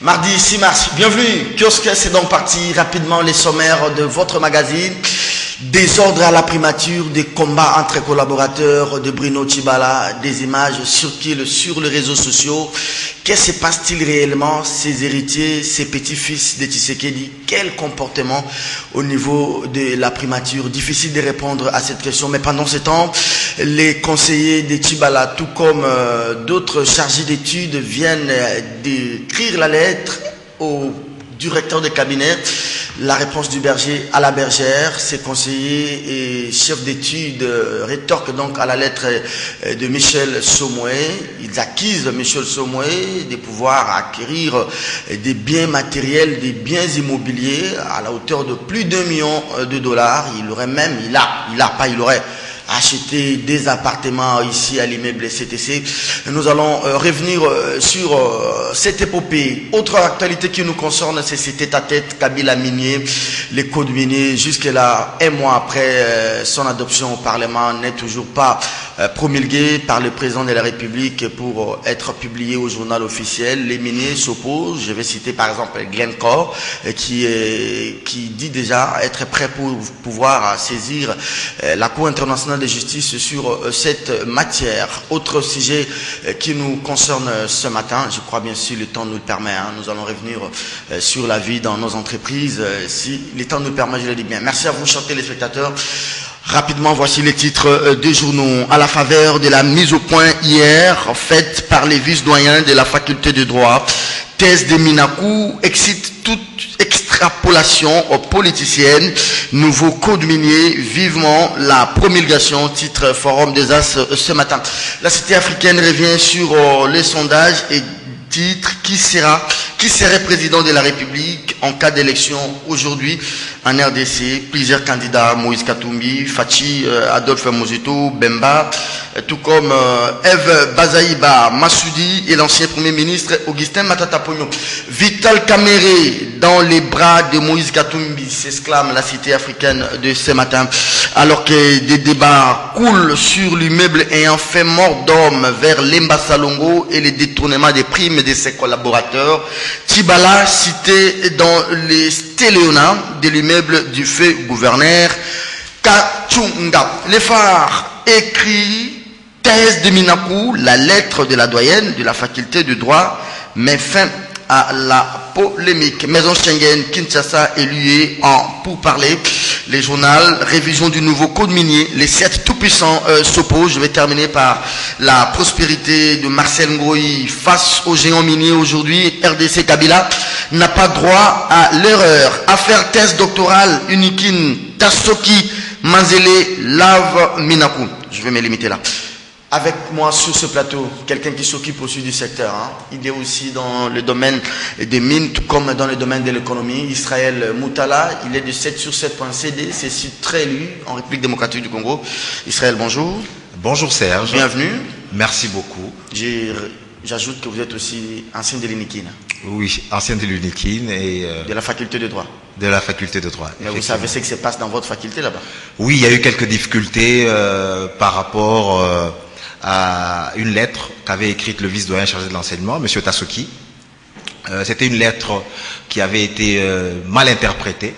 Mardi 6 mars, bienvenue. Kiosque, c'est donc parti rapidement les sommaires de votre magazine. Désordre à la primature, des combats entre collaborateurs de Bruno Tchibala, des images circulent sur les réseaux sociaux. Qu'est-ce qui se passe-t-il réellement? Ses héritiers, ses petits-fils de Tshisekedi, quel comportement au niveau de la primature? Difficile de répondre à cette question, mais pendant ce temps, les conseillers de Tchibala, tout comme d'autres chargés d'études, viennent d'écrire la lettre au directeur de cabinet. La réponse du berger à la bergère, ses conseillers et chefs d'études rétorquent donc à la lettre de Michel Somoué. Ils accusent Michel Somoué de pouvoir acquérir des biens matériels, des biens immobiliers à la hauteur de plus d'1 million de dollars. Il aurait acheter des appartements ici à l'immeuble CTC. Nous allons revenir sur cette épopée. Autre actualité qui nous concerne, c'est cet tête-à-tête Kabila Minier. Les codes miniers, jusque-là, 1 mois après son adoption au Parlement, n'est toujours pas promulgué par le président de la République pour être publié au journal officiel. Les miniers s'opposent. Je vais citer par exemple Glencore qui dit déjà être prêt pour pouvoir saisir la Cour internationale de justice sur cette matière. Autre sujet qui nous concerne ce matin, je crois bien sûr le temps nous le permet, nous allons revenir sur la vie dans nos entreprises, si le temps nous le permet, je le dis bien. Merci à vous, chers téléspectateurs. Rapidement, voici les titres des journaux. À la faveur de la mise au point hier faite par les vice-doyens de la faculté de droit, thèse de Minakou excite toute extrapolation politicienne. Nouveau code minier, vivement la promulgation, titre Forum des As ce matin. La Cité africaine revient sur les sondages et titre qui serait président de la République en cas d'élection aujourd'hui en RDC. Plusieurs candidats, Moïse Katumbi, Fachi, Adolphe Mozito, Bemba, tout comme Eve Bazaïba Massoudi et l'ancien Premier ministre Augustin Matata Pogno. Vital Kamere dans les bras de Moïse Katumbi, s'exclame la Cité africaine de ce matin. Alors que des débats coulent sur l'immeuble ayant fait mort d'homme vers Lemba Salongo et les détournements des primes de ses collaborateurs, Tchibala cité dans les stéléonats de l'immeuble du feu gouverneur Kachunga. Les phares écrit thèse de Minakou, la lettre de la doyenne de la faculté de droit met fin à la polémique. Maison Schengen, Kinshasa éluée en pourparlers. Les journaux, révision du nouveau code minier. Les 7 tout-puissants s'opposent. Je vais terminer par la prospérité de Marcel Ngoï face aux géants miniers aujourd'hui. RDC Kabila n'a pas droit à l'erreur. Affaire thèse doctorale, Unikin, Tassoki, Manzele, Lave, Minakou. Je vais me limiter là. Avec moi sur ce plateau, quelqu'un qui s'occupe aussi du secteur. Il est aussi dans le domaine des mines, tout comme dans le domaine de l'économie. Israël Moutala, il est de 7sur7.cd, c'est site très lu en République démocratique du Congo. Israël, bonjour. Bonjour Serge. Bienvenue. Merci beaucoup. J'ajoute que vous êtes aussi ancien de l'UNIKIN. Oui, ancien de l'UNIKIN et... de la faculté de droit. De la faculté de droit. Mais vous savez ce qui se passe dans votre faculté là-bas? Oui, il y a eu quelques difficultés par rapport... à une lettre qu'avait écrite le vice-doyen chargé de l'enseignement, M. Tassoki. C'était une lettre qui avait été mal interprétée.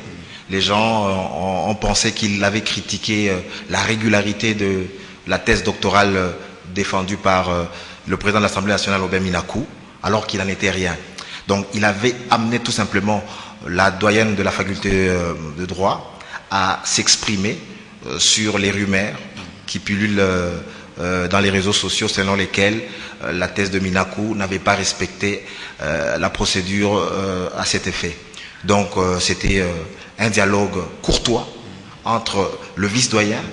Les gens ont pensé qu'il avait critiqué la régularité de la thèse doctorale défendue par le président de l'Assemblée nationale, Robert Minakou, alors qu'il n'en était rien. Donc il avait amené tout simplement la doyenne de la faculté de droit à s'exprimer sur les rumeurs qui pullulent dans les réseaux sociaux selon lesquels la thèse de Minakou n'avait pas respecté la procédure à cet effet. Donc c'était un dialogue courtois entre le vice-doyen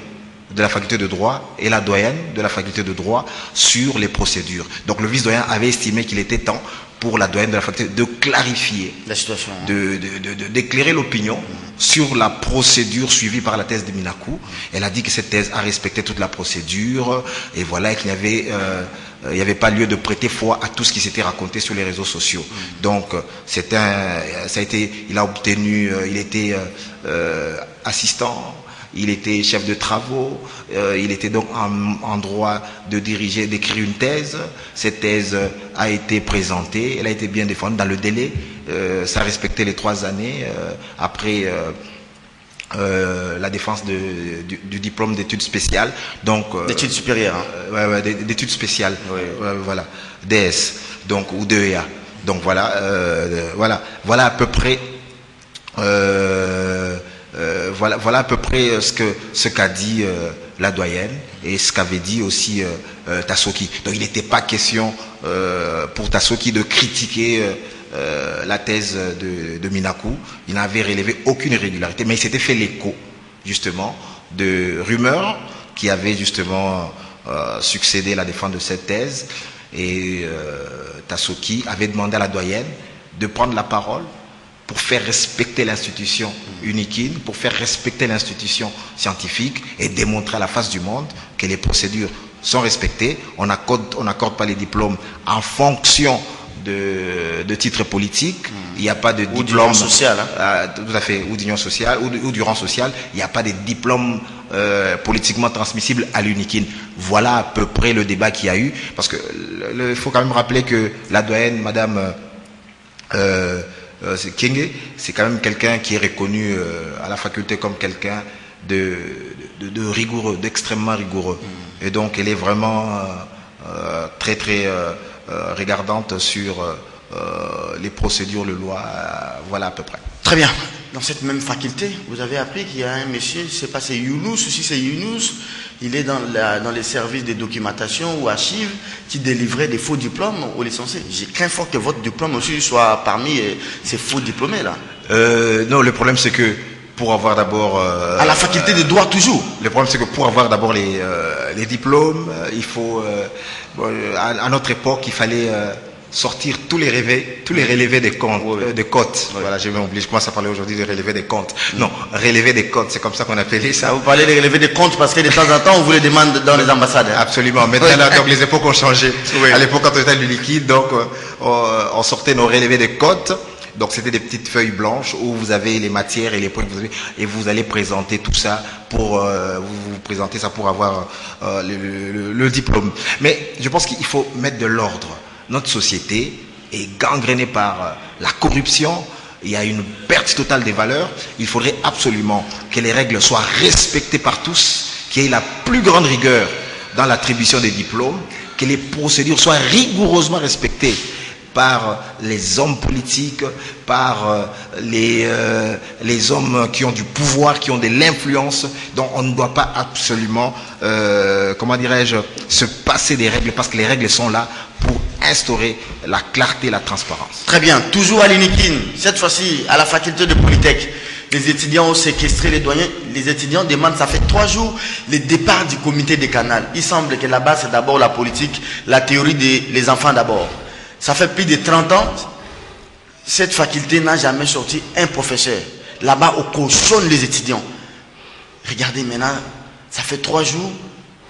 de la faculté de droit et la doyenne de la faculté de droit sur les procédures. Donc le vice-doyen avait estimé qu'il était temps pour la doyenne de la faculté de clarifier la situation, d'éclairer l'opinion sur la procédure suivie par la thèse de Minakou. Elle a dit que cette thèse a respecté toute la procédure et voilà qu'il n'y avait pas lieu de prêter foi à tout ce qui s'était raconté sur les réseaux sociaux. Donc il était assistant il était chef de travaux, il était donc en droit de diriger, d'écrire une thèse. Cette thèse a été présentée, elle a été bien défendue dans le délai, ça respectait les 3 années après la défense du diplôme d'études spéciales. Donc d'études supérieures. Hein. D'études spéciales, oui. Voilà, DS, donc ou DEA. Donc voilà, voilà à peu près. Voilà à peu près ce qu'a dit la doyenne et ce qu'avait dit aussi Tasoki. Donc il n'était pas question pour Tasoki de critiquer la thèse de Minaku. Il n'avait relevé aucune irrégularité, mais il s'était fait l'écho justement de rumeurs qui avaient justement succédé à la défense de cette thèse, et Tasoki avait demandé à la doyenne de prendre la parole pour faire respecter l'institution UNIKIN, pour faire respecter l'institution scientifique et démontrer à la face du monde que les procédures sont respectées. On n'accorde pas les diplômes en fonction de titres politiques. Il n'y a pas de diplôme social, hein. Tout à fait, ou d'union sociale, ou du rang social. Il n'y a pas de diplôme politiquement transmissible à l'UNIKIN. Voilà à peu près le débat qu'il y a eu, parce que il faut quand même rappeler que la doyenne, Madame Kenge, c'est quand même quelqu'un qui est reconnu à la faculté comme quelqu'un de rigoureux, d'extrêmement rigoureux. Et donc elle est vraiment très regardante sur les procédures, les lois, voilà à peu près. Très bien. Dans cette même faculté, vous avez appris qu'il y a un monsieur, je ne sais pas c'est Younous, si c'est Younous, il est dans les services de documentation ou archives qui délivrait des faux diplômes aux licenciés. J'ai craint fort que votre diplôme aussi soit parmi ces faux diplômés là. Non, le problème c'est que pour avoir d'abord... à la faculté de droit toujours. Le problème c'est que pour avoir d'abord les diplômes, il faut... à notre époque, il fallait... sortir tous les relevés des comptes, des cotes. Oui. Voilà, je m'oublie, je commence à parler aujourd'hui de relever des comptes. Non, relever des comptes, c'est comme ça qu'on appelait ça. Vous parlez de relever des comptes parce que de temps en temps, on vous les demande dans les ambassades. Hein. Absolument. Maintenant, là, donc, les époques ont changé. Oui. À l'époque, quand on était du liquide, donc, on sortait nos relevés des cotes. Donc, c'était des petites feuilles blanches où vous avez les matières et les points que vous avez, et vous allez présenter tout ça pour, vous présenter ça pour avoir le diplôme. Mais je pense qu'il faut mettre de l'ordre. Notre société est gangrénée par la corruption, il y a une perte totale des valeurs. Il faudrait absolument que les règles soient respectées par tous, qu'il y ait la plus grande rigueur dans l'attribution des diplômes, que les procédures soient rigoureusement respectées par les hommes politiques, par les hommes qui ont du pouvoir, qui ont de l'influence. Donc on ne doit pas absolument, comment dirais-je, se passer des règles, parce que les règles sont là pour instaurer la clarté et la transparence. Très bien. Toujours à l'UNIKIN, cette fois-ci à la faculté de Polytech, les étudiants ont séquestré les doyens. Les étudiants demandent, ça fait 3 jours, le départ du comité des canals. Il semble que là-bas, c'est d'abord la politique, la théorie des enfants d'abord. Ça fait plus de 30 ans, cette faculté n'a jamais sorti un professeur. Là-bas, on cautionne les étudiants. Regardez maintenant, ça fait 3 jours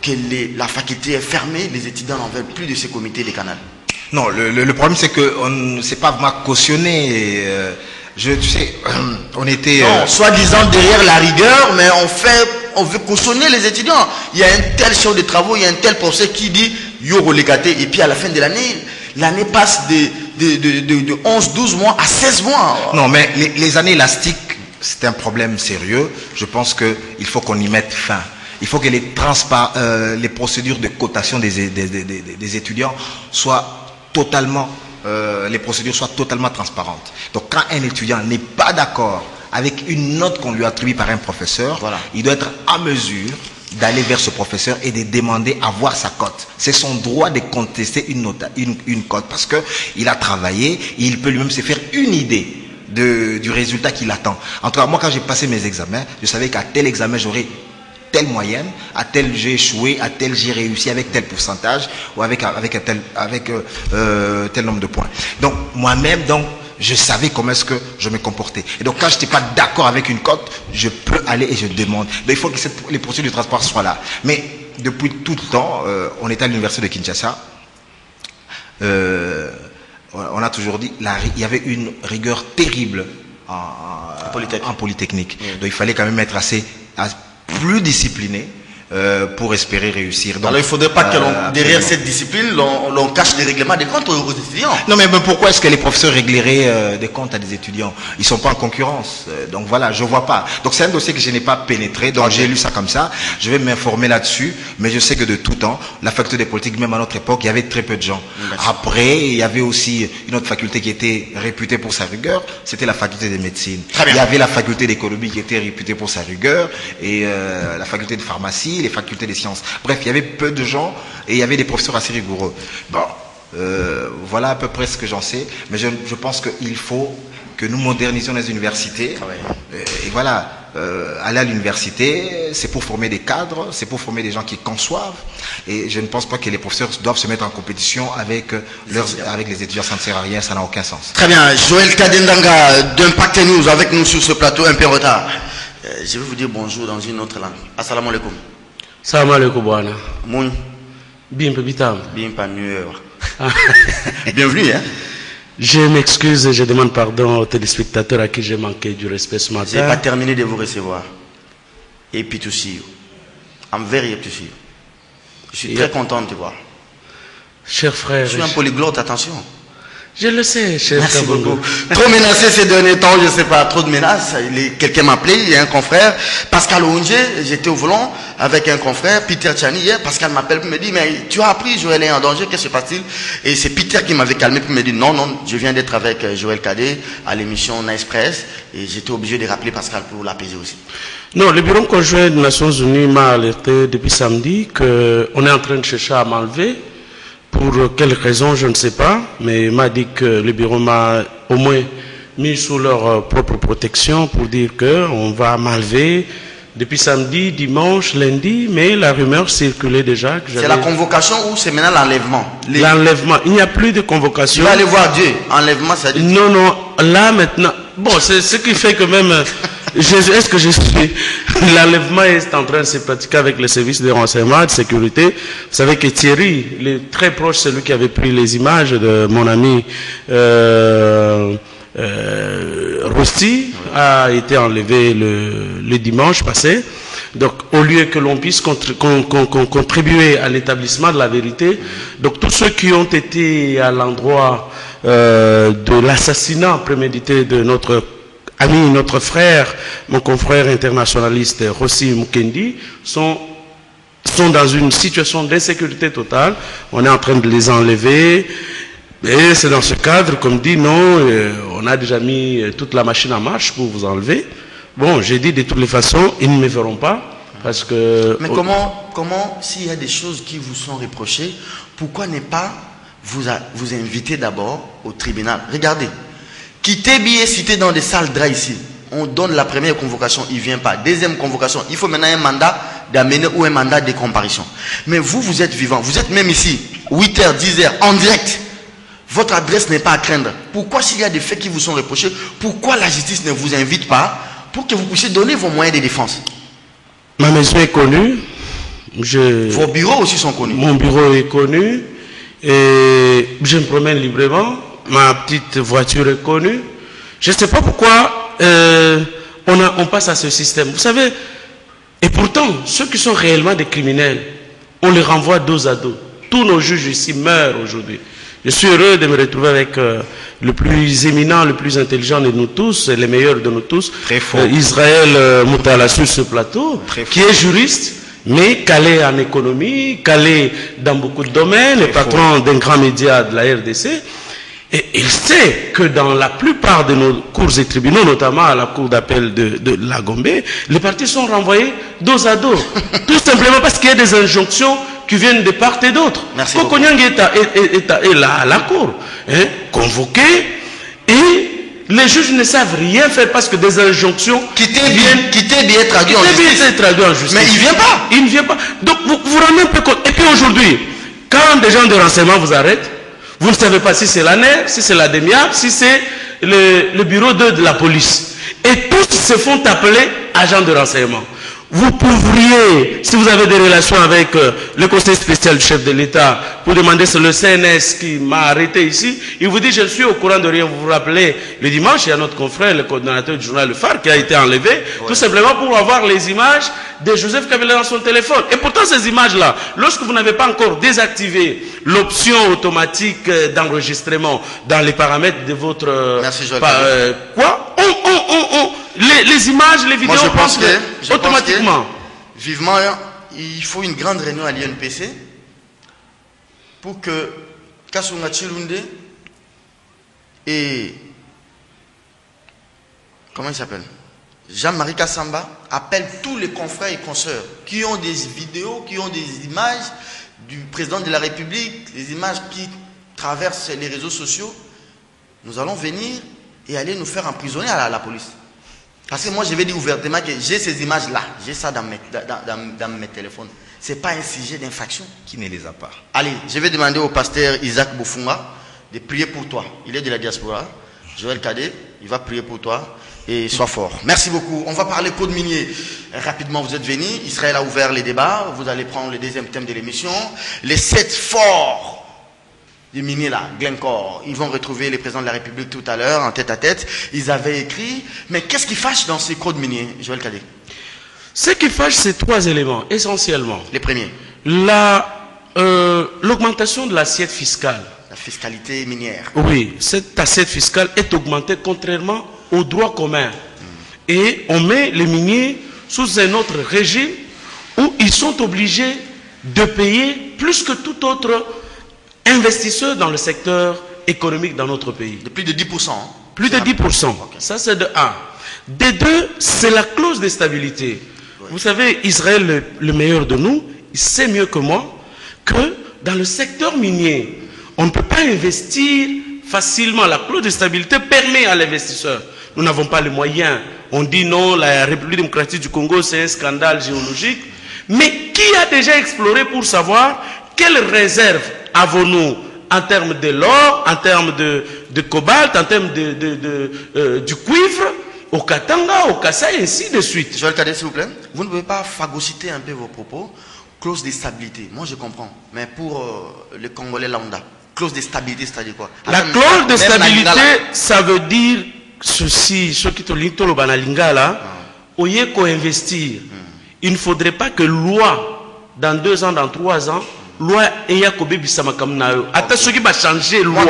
que la faculté est fermée, les étudiants n'en veulent plus de ce comité des canals. Non, le problème c'est que c'est pas vraiment cautionné. Tu sais, on était... Non, soi-disant derrière la rigueur, mais on veut cautionner les étudiants. Il y a un tel chef de travaux, il y a un tel professeur qui dit « yo relégaté » et puis à la fin de l'année passe de 11, 12 mois à 16 mois. Non, mais les années élastiques, c'est un problème sérieux. Je pense qu'il faut qu'on y mette fin. Il faut que les procédures de cotation des étudiants soient totalement, les procédures soient totalement transparentes. Donc quand un étudiant n'est pas d'accord avec une note qu'on lui attribue par un professeur, voilà, il doit être en mesure d'aller vers ce professeur et de demander à voir sa cote. C'est son droit de contester une cote, parce qu'il a travaillé et il peut lui-même se faire une idée du résultat qu'il attend. En tout cas, moi quand j'ai passé mes examens, je savais qu'à tel examen j'aurais telle moyenne, à tel j'ai échoué, à tel j'ai réussi avec tel pourcentage ou avec tel nombre de points. Donc moi-même, je savais comment est-ce que je me comportais. Et donc quand je n'étais pas d'accord avec une cote, je peux aller et je demande. Donc il faut que les procédures de transparence soient là. Mais depuis tout le temps, on était à l'université de Kinshasa. On a toujours dit, il y avait une rigueur terrible en Polytechnique. Oui. Donc il fallait quand même être assez plus disciplinés pour espérer réussir. Donc, alors il ne faudrait pas que derrière cette discipline, l'on cache des règlements des comptes aux étudiants. Non, mais pourquoi est-ce que les professeurs régleraient des comptes à des étudiants? Ils ne sont pas en concurrence. Donc voilà, je ne vois pas. Donc c'est un dossier que je n'ai pas pénétré, donc j'ai lu ça comme ça. Je vais m'informer là-dessus, mais je sais que de tout temps, la faculté des politiques, même à notre époque, il y avait très peu de gens. Après, il y avait aussi une autre faculté qui était réputée pour sa rigueur, c'était la faculté de médecine. Il y avait la faculté d'économie qui était réputée pour sa rigueur, et la faculté de pharmacie, les facultés des sciences. Bref, il y avait peu de gens et il y avait des professeurs assez rigoureux. Bon, voilà à peu près ce que j'en sais, mais je pense qu'il faut que nous modernisions les universités. Et voilà, aller à l'université, c'est pour former des cadres, c'est pour former des gens qui conçoivent. Et je ne pense pas que les professeurs doivent se mettre en compétition avec les étudiants. Ça ne sert à rien, ça n'a aucun sens. Très bien. Joël Kadendanga d'Impact News avec nous sur ce plateau un peu en retard. Je vais vous dire bonjour dans une autre langue. Assalamu alaikum. Salam alaikum, bwana. Moun. Bimpe bitam. Bimpa Bienvenue, hein. Je m'excuse et je demande pardon aux téléspectateurs à qui j'ai manqué du respect ce matin. Je n'ai pas terminé de vous recevoir. Et puis to see you. I'm very happy to see you. Je suis très content de te voir. Cher frère. Je suis un polyglotte, attention. Je le sais, cher frère. Merci beaucoup. Trop menacé ces derniers temps, je ne sais pas, trop de menaces. Quelqu'un m'a appelé, il y a un confrère, Pascal Ounje, j'étais au volant avec un confrère, Peter Tchani, hier, Pascal m'appelle pour me dire, mais tu as appris, Joël est en danger, qu'est-ce qui se passe-t-il? Et c'est Peter qui m'avait calmé pour me dire, non, je viens d'être avec Joël Cadet à l'émission Nice Press, et j'étais obligé de rappeler Pascal pour l'apaiser aussi. Non, le bureau conjoint des Nations Unies m'a alerté depuis samedi qu'on est en train de chercher à m'enlever. Pour quelle raison, je ne sais pas, mais il m'a dit que le bureau m'a au moins mis sous leur propre protection pour dire qu'on va m'enlever depuis samedi, dimanche, lundi, mais la rumeur circulait déjà. C'est la convocation ou c'est maintenant l'enlèvement? L'enlèvement. Il n'y a plus de convocation. Tu vas aller voir Dieu. Enlèvement, ça dit... Non, non, là maintenant... Bon, c'est ce qui fait que même... Est-ce que je suis... L'enlèvement est en train de se pratiquer avec les services de renseignement, de sécurité. Vous savez que Thierry, très proche, celui qui avait pris les images de mon ami Rosti, a été enlevé le dimanche passé. Donc, au lieu que l'on puisse contribuer à l'établissement de la vérité, donc tous ceux qui ont été à l'endroit de l'assassinat prémédité de notre ami, notre frère, mon confrère internationaliste Rossi Mukendi, sont dans une situation d'insécurité totale. On est en train de les enlever. Et c'est dans ce cadre, comme dit, non, on a déjà mis toute la machine en marche pour vous enlever. Bon, j'ai dit de toutes les façons, ils ne me verront pas. Parce que... Mais comment s'il y a des choses qui vous sont reprochées, pourquoi ne pas vous inviter d'abord au tribunal? Regardez. Kitebi est cité dans des salles dry ici. On donne la première convocation, il ne vient pas. Deuxième convocation, il faut maintenant un mandat d'amener ou un mandat de comparution. Mais vous êtes vivant, vous êtes même ici, 8h, 10h, en direct. Votre adresse n'est pas à craindre. Pourquoi s'il y a des faits qui vous sont reprochés, pourquoi la justice ne vous invite pas pour que vous puissiez donner vos moyens de défense? Ma maison est connue. Vos bureaux aussi sont connus. Mon bureau est connu. Et je me promène librement. Ma petite voiture est connue. Je ne sais pas pourquoi on passe à ce système. Vous savez, et pourtant, ceux qui sont réellement des criminels, on les renvoie dos à dos. Tous nos juges ici meurent aujourd'hui. Je suis heureux de me retrouver avec le plus éminent, le plus intelligent de nous tous, les meilleurs de nous tous, Israël Moutala sur ce plateau, qui est juriste, mais calé en économie, calé dans beaucoup de domaines, le patron d'un grand média de la RDC. Et il sait que dans la plupart de nos cours et tribunaux, notamment à la cour d'appel de la Gombe, les parties sont renvoyées dos à dos. Tout simplement parce qu'il y a des injonctions qui viennent de part et d'autre. Kokonyang est là à la cour, hein, convoqué, et les juges ne savent rien faire parce que des injonctions qui t'est bien traduit en justice. Mais il ne vient pas. Il ne vient pas. Donc vous vous rendez un peu compte. Et puis aujourd'hui, quand des gens de renseignement vous arrêtent, vous ne savez pas si c'est l'ANER, si c'est la DEMIAP, si c'est le bureau 2 de la police. Et tous se font appeler agents de renseignement. vous pourriez, si vous avez des relations avec le conseil spécial du chef de l'État, pour demander, c'est le CNS qui m'a arrêté ici, il vous dit, je suis au courant de rien. Vous vous rappelez, le dimanche, il y a notre confrère, le coordonnateur du journal Le Phare, qui a été enlevé, tout simplement pour avoir les images de Joseph Kabila dans son téléphone. Et pourtant, ces images-là, lorsque vous n'avez pas encore désactivé l'option automatique d'enregistrement dans les paramètres de votre... Merci, Joël. Les images, les vidéos, moi, je pense automatiquement. Vivement, il faut une grande réunion à l'INPC pour que Kassunga Chilunde et comment il s'appelle, Jean-Marie Kassamba appelle tous les confrères et consoeurs qui ont des vidéos, qui ont des images du président de la République, des images qui traversent les réseaux sociaux. Nous allons venir et aller nous faire emprisonner à la police. Parce que moi, je vais dire ouvertement que j'ai ces images-là, j'ai ça dans mes téléphones. Ce n'est pas un sujet d'infraction. Qui ne les a pas? Allez, je vais demander au pasteur Isaac Boufunga de prier pour toi. Il est de la diaspora. Joël Cadet, il va prier pour toi et sois fort. Merci beaucoup. On va parler code minier. Rapidement, vous êtes venus. Israël a ouvert les débats. Vous allez prendre le deuxième thème de l'émission. Les 7 forts du minier là, Glencore. Ils vont retrouver les présidents de la République tout à l'heure en tête à tête. Ils avaient écrit. Mais qu'est-ce qui fâche dans ces codes miniers, Joël Cadet? Ce qui fâche, c'est 3 éléments, essentiellement. Les premiers. L'augmentation de l'assiette fiscale. La fiscalité minière. Oui, cette assiette fiscale est augmentée contrairement au droit commun. Et on met les miniers sous un autre régime où ils sont obligés de payer plus que tout autre investisseur dans le secteur économique dans notre pays. De plus de 10%. Hein? Plus de 10%. Okay. Ça, c'est de 1. De 2, c'est la clause de stabilité. Oui. Vous savez, Israël, le meilleur de nous, il sait mieux que moi que dans le secteur minier, on ne peut pas investir facilement. La clause de stabilité permet à l'investisseur. Nous n'avons pas les moyens. On dit non, la République démocratique du Congo, c'est un scandale géologique. Mais qui a déjà exploré pour savoir quelles réserves avons-nous en termes de l'or, en termes de cobalt, en termes du cuivre, au Katanga, au Kassai, et ainsi de suite. Joël Cadet, s'il vous plaît, vous ne pouvez pas phagocyter un peu vos propos. Clause de stabilité, moi je comprends. Mais pour les Congolais lambda, clause de stabilité, c'est-à-dire quoi? La clause de stabilité, ça veut dire ceci, ceux qui te lisent le banalinga là, au lieu qu'on investir, il ne faudrait pas que loi, dans 2 ans, dans 3 ans, loi et Kobe Bisamakamnayo. Attends, ce qui va changer loi.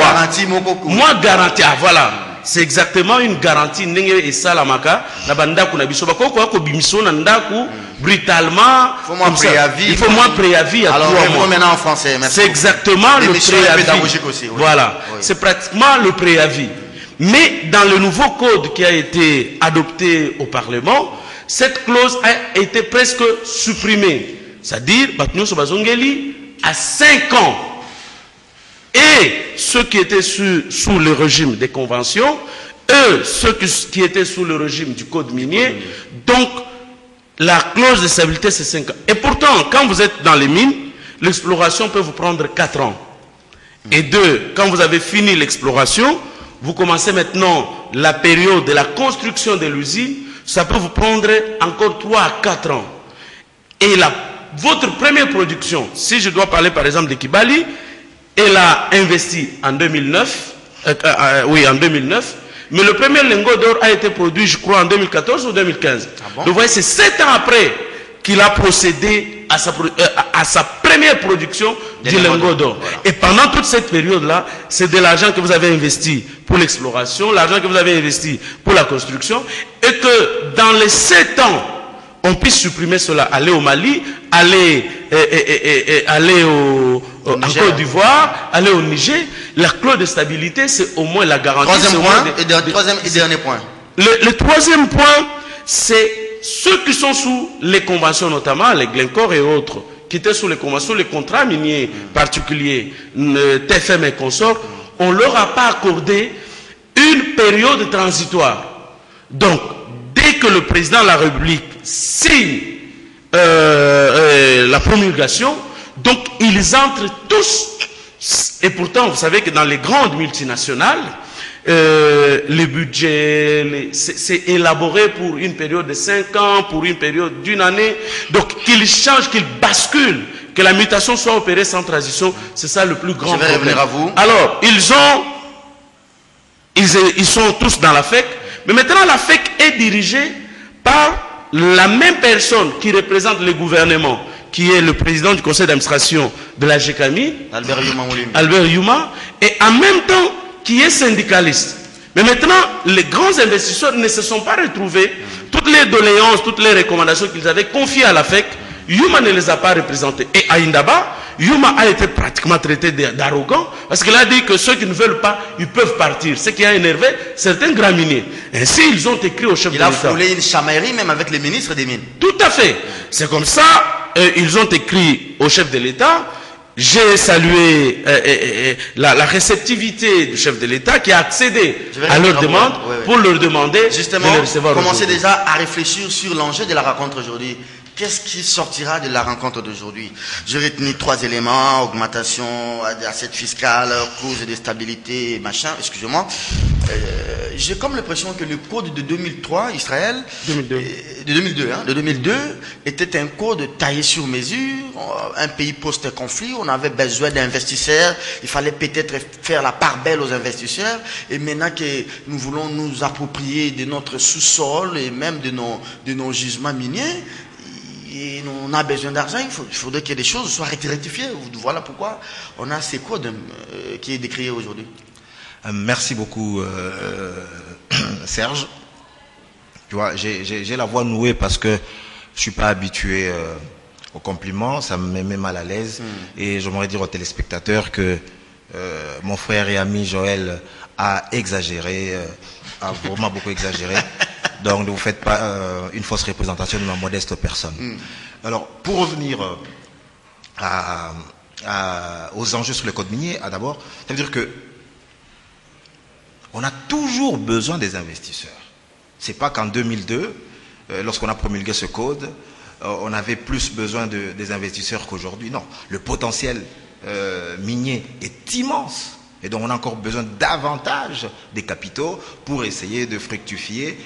Moi garantie, ah voilà. C'est exactement une garantie. Et ça, la maka, la banda kuna bisoba koko ko bimiso nandaku brutalement. Il faut moins préavis. Alors, on maintenant en français. C'est exactement le préavis. Aussi, oui. Voilà. Oui. C'est pratiquement le préavis. Mais dans le nouveau code qui a été adopté au Parlement, cette clause a été presque supprimée. C'est-à-dire, Batnyo Sobazongeli, à 5 ans. Et ceux qui étaient sous le régime des conventions, ceux qui étaient sous le régime du code minier, donc la clause de stabilité c'est 5 ans. Et pourtant, quand vous êtes dans les mines, l'exploration peut vous prendre 4 ans. Et 2, quand vous avez fini l'exploration, vous commencez maintenant la période de la construction de l'usine, ça peut vous prendre encore 3 à 4 ans. Et votre première production, si je dois parler par exemple de Kibali, elle a investi en 2009, en 2009, mais le premier lingot d'or a été produit, je crois, en 2014 ou 2015. Ah bon? Donc, vous voyez, c'est 7 ans après qu'il a procédé à sa première production du lingot d'or. Voilà. Et pendant toute cette période-là, c'est de l'argent que vous avez investi pour l'exploration, l'argent que vous avez investi pour la construction, et que dans les 7 ans, on puisse supprimer cela, aller au Mali, aller en Côte d'Ivoire, aller au Niger. La clause de stabilité, c'est au moins la garantie. Troisième et dernier point. Le troisième point, c'est ceux qui sont sous les conventions, notamment les Glencore et autres, qui étaient sous les conventions, les contrats miniers particuliers, TFM et consorts, on ne leur a pas accordé une période transitoire. Donc, dès que le président de la République signe la promulgation, donc ils entrent tous. Et pourtant, vous savez que dans les grandes multinationales, les budgets, c'est élaboré pour une période de 5 ans, pour une période d'une année. Donc qu'ils changent, qu'ils basculent, que la mutation soit opérée sans transition, c'est ça le plus grand problème. Je vais revenir à vous. Alors, ils sont tous dans la FEC, mais maintenant la FEC est dirigée par la même personne qui représente le gouvernement, qui est le président du conseil d'administration de la GECAMI, Albert Youma, et en même temps qui est syndicaliste. Mais maintenant, les grands investisseurs ne se sont pas retrouvés. Toutes les doléances, toutes les recommandations qu'ils avaient confiées à la FEC, Youma ne les a pas représentées. Et à Indaba, Youma a été pratiquement traité d'arrogant parce qu'il a dit que ceux qui ne veulent pas, ils peuvent partir. Ce qui a énervé certains grands miniers. Ainsi, ils ont écrit au chef de l'État. Il a foulé une chamaillerie même avec les ministres des Mines. Tout à fait. C'est comme ça, ils ont écrit au chef de l'État. J'ai salué la réceptivité du chef de l'État qui a accédé à leur demande pour leur demander justement de les recevoir. Commencez déjà à réfléchir sur l'enjeu de la rencontre aujourd'hui. Qu'est-ce qui sortira de la rencontre d'aujourd'hui? Je retenu 3 éléments: augmentation d'assiette fiscale, cause de stabilité, machin, excusez-moi. J'ai comme l'impression que le code de 2003, Israël, 2002 était un code taillé sur mesure, un pays post-conflit, on avait besoin d'investisseurs, il fallait peut-être faire la part belle aux investisseurs, et maintenant que nous voulons nous approprier de notre sous-sol et même de nos gisements miniers, et on a besoin d'argent, il faudrait que les choses soient rectifiées. Voilà pourquoi on a ces codes qui est décrié aujourd'hui. Merci beaucoup, Serge. Tu vois, j'ai la voix nouée parce que je suis pas habitué aux compliments, ça me met mal à l'aise. Et j'aimerais dire aux téléspectateurs que mon frère et ami Joël a exagéré, a vraiment beaucoup exagéré. Donc ne vous faites pas une fausse représentation de ma modeste personne. Alors, pour revenir aux enjeux sur le code minier, d'abord, ça veut dire que on a toujours besoin des investisseurs. C'est pas qu'en 2002, lorsqu'on a promulgué ce code, on avait plus besoin des investisseurs qu'aujourd'hui. Non, le potentiel minier est immense. Et donc on a encore besoin davantage des capitaux pour essayer de fructifier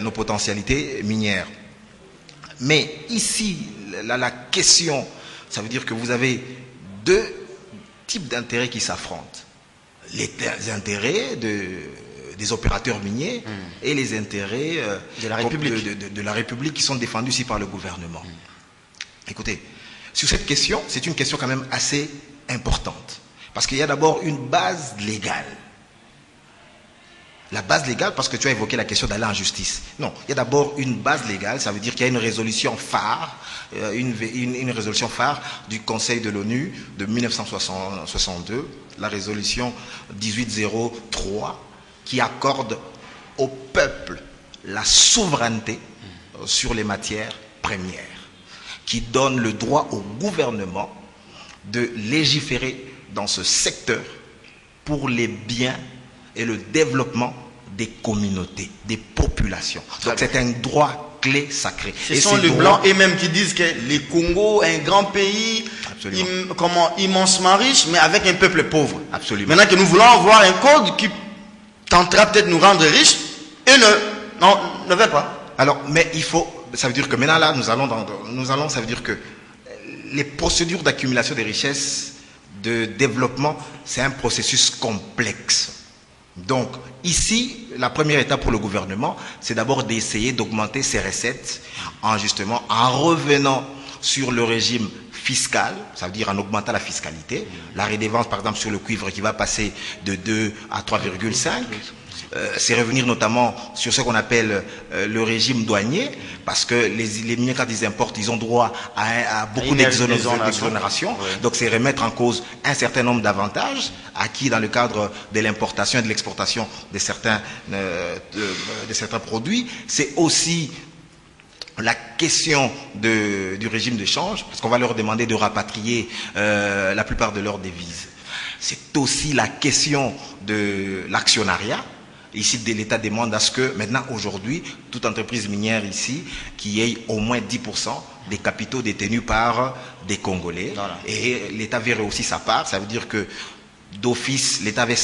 nos potentialités minières. Mais ici, la question, ça veut dire que vous avez 2 types d'intérêts qui s'affrontent. Les intérêts des opérateurs miniers et les intérêts de la République. Qui sont défendus ici par le gouvernement. Écoutez, sur cette question, c'est une question quand même assez importante. Parce qu'il y a d'abord une base légale. La base légale, parce que tu as évoqué la question d'aller en justice. Non, il y a d'abord une base légale, ça veut dire qu'il y a une résolution phare, une résolution phare du Conseil de l'ONU de 1962, la résolution 1803, qui accorde au peuple la souveraineté sur les matières premières, qui donne le droit au gouvernement de légiférer dans ce secteur pour les biens et le développement des communautés, des populations. Donc c'est un droit clé sacré. Ce sont les Blancs eux-mêmes qui disent que le Congo est un grand pays, immensement riche, mais avec un peuple pauvre. Absolument. Maintenant que nous voulons avoir un code qui tentera peut-être nous rendre riches, et ne veut pas. Alors, mais il faut, ça veut dire que maintenant là, ça veut dire que les procédures d'accumulation des richesses, de développement, c'est un processus complexe. Donc, ici, la première étape pour le gouvernement, c'est d'abord d'essayer d'augmenter ses recettes en revenant sur le régime fiscal, ça veut dire en augmentant la fiscalité. La redevance, par exemple, sur le cuivre qui va passer de 2 à 3,5. C'est revenir notamment sur ce qu'on appelle le régime douanier, parce que les miniers, quand ils importent, ils ont droit à beaucoup d'exonérations. Ouais. Donc c'est remettre en cause un certain nombre d'avantages acquis dans le cadre de l'importation et de l'exportation de certains produits. C'est aussi la question du régime de change, parce qu'on va leur demander de rapatrier la plupart de leurs devises. C'est aussi la question de l'actionnariat. Ici, l'État demande à ce que, maintenant, aujourd'hui, toute entreprise minière ici, qui ait au moins 10% des capitaux détenus par des Congolais. Voilà. Et l'État verrait aussi sa part. Ça veut dire que d'office, l'État avait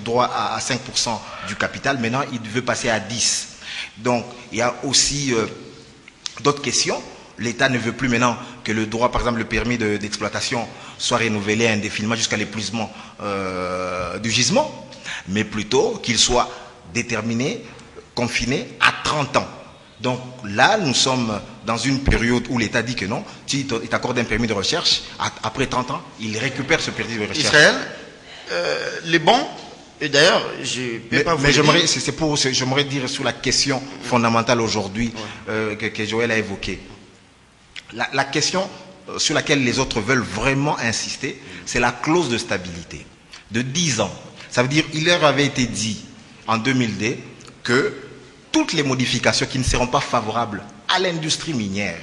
droit à 5% du capital. Maintenant, il veut passer à 10%. Donc, il y a aussi d'autres questions. L'État ne veut plus maintenant que le droit, par exemple, le permis d'exploitation soit renouvelé indéfiniment jusqu'à l'épuisement du gisement, mais plutôt qu'il soit déterminé, confiné à 30 ans. Donc là, nous sommes dans une période où l'État dit que non, si il t'accorde un permis de recherche, après 30 ans, il récupère ce permis de recherche. Israël, les bons, et d'ailleurs, je ne peux pas vous mais dire... j'aimerais dire sur la question fondamentale aujourd'hui que Joël a évoquée. La question sur laquelle les autres veulent vraiment insister, c'est la clause de stabilité de 10 ans. Ça veut dire qu'il leur avait été dit en 2002 que toutes les modifications qui ne seront pas favorables à l'industrie minière,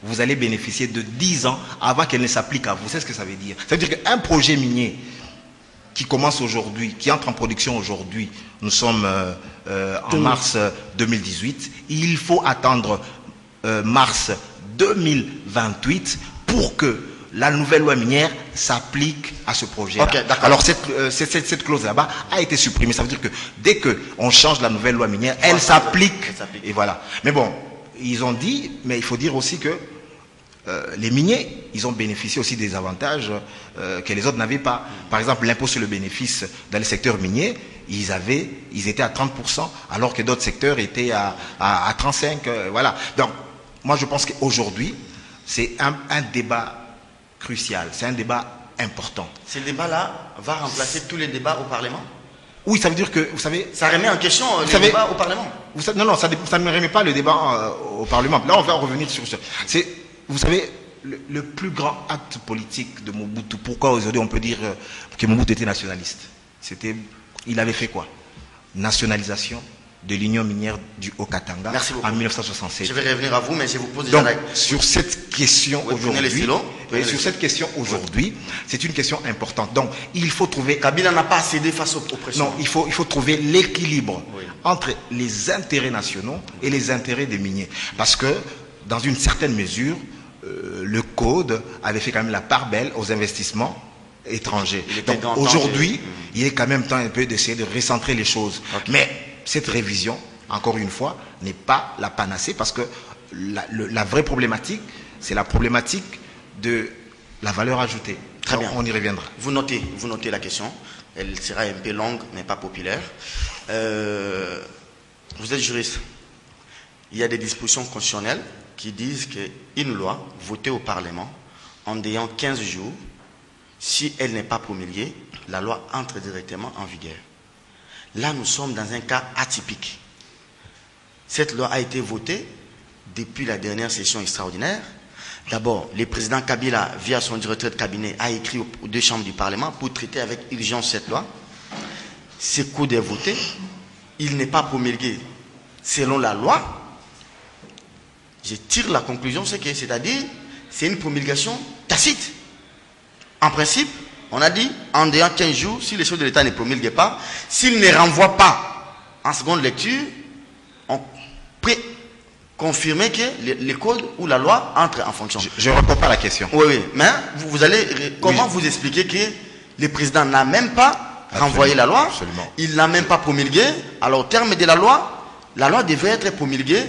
vous allez bénéficier de 10 ans avant qu'elle ne s'applique à vous. C'est ce que ça veut dire. Ça veut dire qu'un projet minier qui commence aujourd'hui, qui entre en production aujourd'hui, nous sommes en mars 2018, il faut attendre mars 2028 pour que la nouvelle loi minière s'applique à ce projet. Okay, alors cette clause là-bas a été supprimée. Ça veut dire que dès qu'on change la nouvelle loi minière, elle s'applique. Et voilà. Mais bon, ils ont dit, mais il faut dire aussi que les miniers, ils ont bénéficié aussi des avantages que les autres n'avaient pas. Par exemple, l'impôt sur le bénéfice dans le secteur minier, ils étaient à 30%, alors que d'autres secteurs étaient à 35%. Voilà. Donc, moi je pense qu'aujourd'hui, c'est un débat crucial, c'est un débat important. Ce débat-là va remplacer tous les débats au Parlement? Oui, ça veut dire que, vous savez... Ça remet en question le débat au Parlement? Non, ça ne remet pas le débat au Parlement. Là, on va revenir sur ça. Vous savez, le plus grand acte politique de Mobutu, pourquoi aujourd'hui on peut dire que Mobutu était nationaliste? Il avait fait quoi? Nationalisation de l'union minière du Haut-Katanga en 1967. Je vais revenir à vous, mais je vous pose déjà la... sur cette question aujourd'hui, c'est une question importante. Donc, il faut trouver... Kabila n'a pas cédé face aux pressions. Non, il faut trouver l'équilibre entre les intérêts nationaux et les intérêts des miniers. Parce que, dans une certaine mesure, le Code avait fait quand même la part belle aux investissements étrangers. Donc, aujourd'hui, il est quand même temps un peu d'essayer de recentrer les choses. Okay. Mais cette révision, encore une fois, n'est pas la panacée parce que la vraie problématique, c'est la problématique de la valeur ajoutée. Très bien. On y reviendra. Vous notez la question. Elle sera un peu longue, mais pas populaire. Vous êtes juriste. Il y a des dispositions constitutionnelles qui disent qu'une loi votée au Parlement, en ayant 15 jours, si elle n'est pas promulguée, la loi entre directement en vigueur. Là, nous sommes dans un cas atypique. Cette loi a été votée depuis la dernière session extraordinaire. D'abord, le président Kabila, via son directeur de cabinet, a écrit aux deux chambres du Parlement pour traiter avec urgence cette loi. Ce code est voté. Il n'est pas promulgué selon la loi. Je tire la conclusion, c'est-à-dire, c'est une promulgation tacite. En principe, on a dit, en ayant 15 jours, si les choses de l'État ne promulguent pas, s'il ne renvoie pas en seconde lecture, on peut confirmer que le code ou la loi entre en fonction. Je ne réponds pas à la question. Oui. Mais vous allez, comment vous expliquer que le président n'a même pas renvoyé la loi, il n'a même pas promulgué. Alors, au terme de la loi devait être promulguée.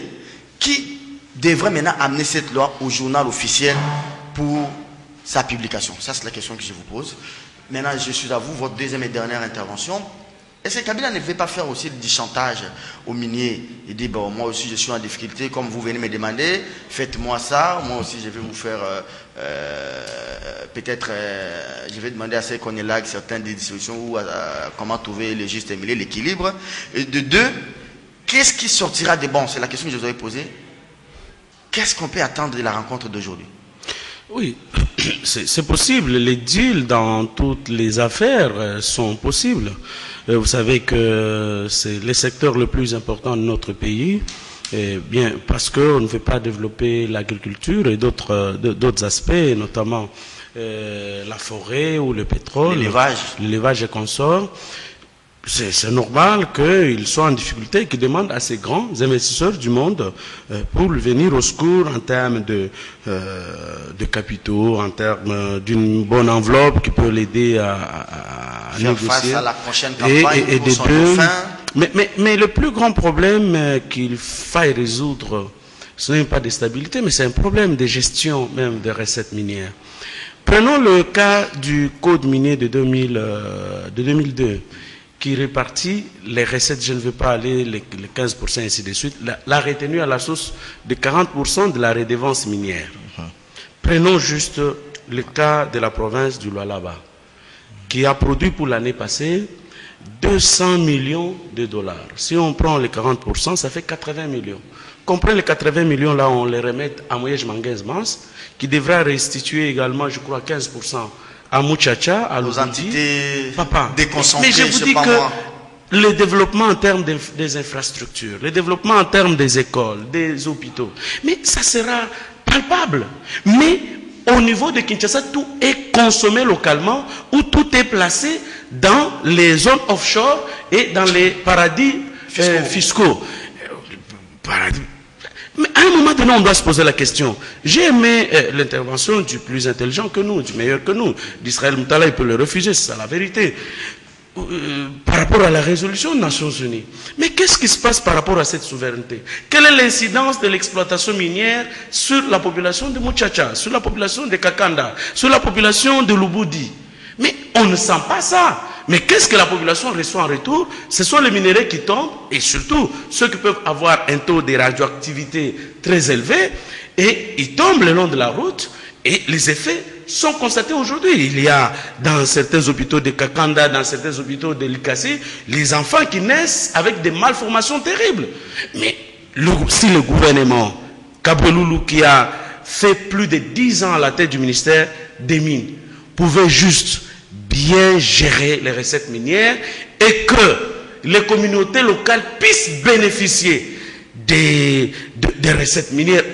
Qui devrait maintenant amener cette loi au journal officiel pour sa publication? Ça, c'est la question que je vous pose. Maintenant, je suis à vous, votre deuxième et dernière intervention. Est-ce que Kabila ne veut pas faire aussi du chantage aux miniers? Il dit, bon, moi aussi, je suis en difficulté, comme vous venez me demander, faites-moi ça, moi aussi, je vais vous faire, peut-être, je vais demander à ceux qu'on élague certaines des dispositions ou comment trouver le juste milieu, l'équilibre. Et de deux, qu'est-ce qui sortira de bon? C'est la question que je vous avais posée. Qu'est-ce qu'on peut attendre de la rencontre d'aujourd'hui? Oui, c'est possible. Les deals dans toutes les affaires sont possibles. Vous savez que c'est le secteur le plus important de notre pays, bien parce qu'on ne veut pas développer l'agriculture et d'autres aspects, notamment la forêt ou le pétrole, l'élevage et consorts. C'est normal qu'ils soient en difficulté, qu'ils demandent à ces grands investisseurs du monde pour venir au secours en termes de capitaux, en termes d'une bonne enveloppe qui peut l'aider à négocier. Face à la prochaine campagne et pour des son deux. dauphin. Mais le plus grand problème qu'il faille résoudre, ce n'est pas de stabilité, mais c'est un problème de gestion même des recettes minières. Prenons le cas du code minier de 2002, qui répartit les recettes, je ne veux pas aller les 15% ainsi de suite, la retenue à la source de 40% de la redevance minière. Prenons juste le cas de la province du Lualaba, qui a produit pour l'année passée 200 millions de dollars. Si on prend les 40%, ça fait 80 millions. Qu'on prenne les 80 millions là, on les remet à Moyej Manguez-Mans, qui devra restituer également, je crois, 15% à Muchacha, à nos entités déconcentrées. Mais je vous dis que le développement en termes des infrastructures, le développement en termes des écoles, des hôpitaux, mais ça sera palpable. Mais au niveau de Kinshasa, tout est consommé localement ou tout est placé dans les zones offshore et dans les paradis fiscaux. Mais à un moment donné, on doit se poser la question. J'ai aimé l'intervention du plus intelligent que nous, du meilleur que nous. D'Israël Moutala, il peut le refuser, c'est ça la vérité. Par rapport à la résolution des Nations Unies. Mais qu'est-ce qui se passe par rapport à cette souveraineté? Quelle est l'incidence de l'exploitation minière sur la population de Muchacha, sur la population de Kakanda, sur la population de Lubudi? Mais on ne sent pas ça. Mais qu'est-ce que la population reçoit en retour? Ce sont les minéraux qui tombent, et surtout ceux qui peuvent avoir un taux de radioactivité très élevé, et ils tombent le long de la route, et les effets sont constatés aujourd'hui. Il y a dans certains hôpitaux de Kakanda, dans certains hôpitaux de Likasi, les enfants qui naissent avec des malformations terribles. Mais si le gouvernement Kabweloulou, qui a fait plus de 10 ans à la tête du ministère des Mines, pouvait juste bien gérer les recettes minières et que les communautés locales puissent bénéficier des recettes minières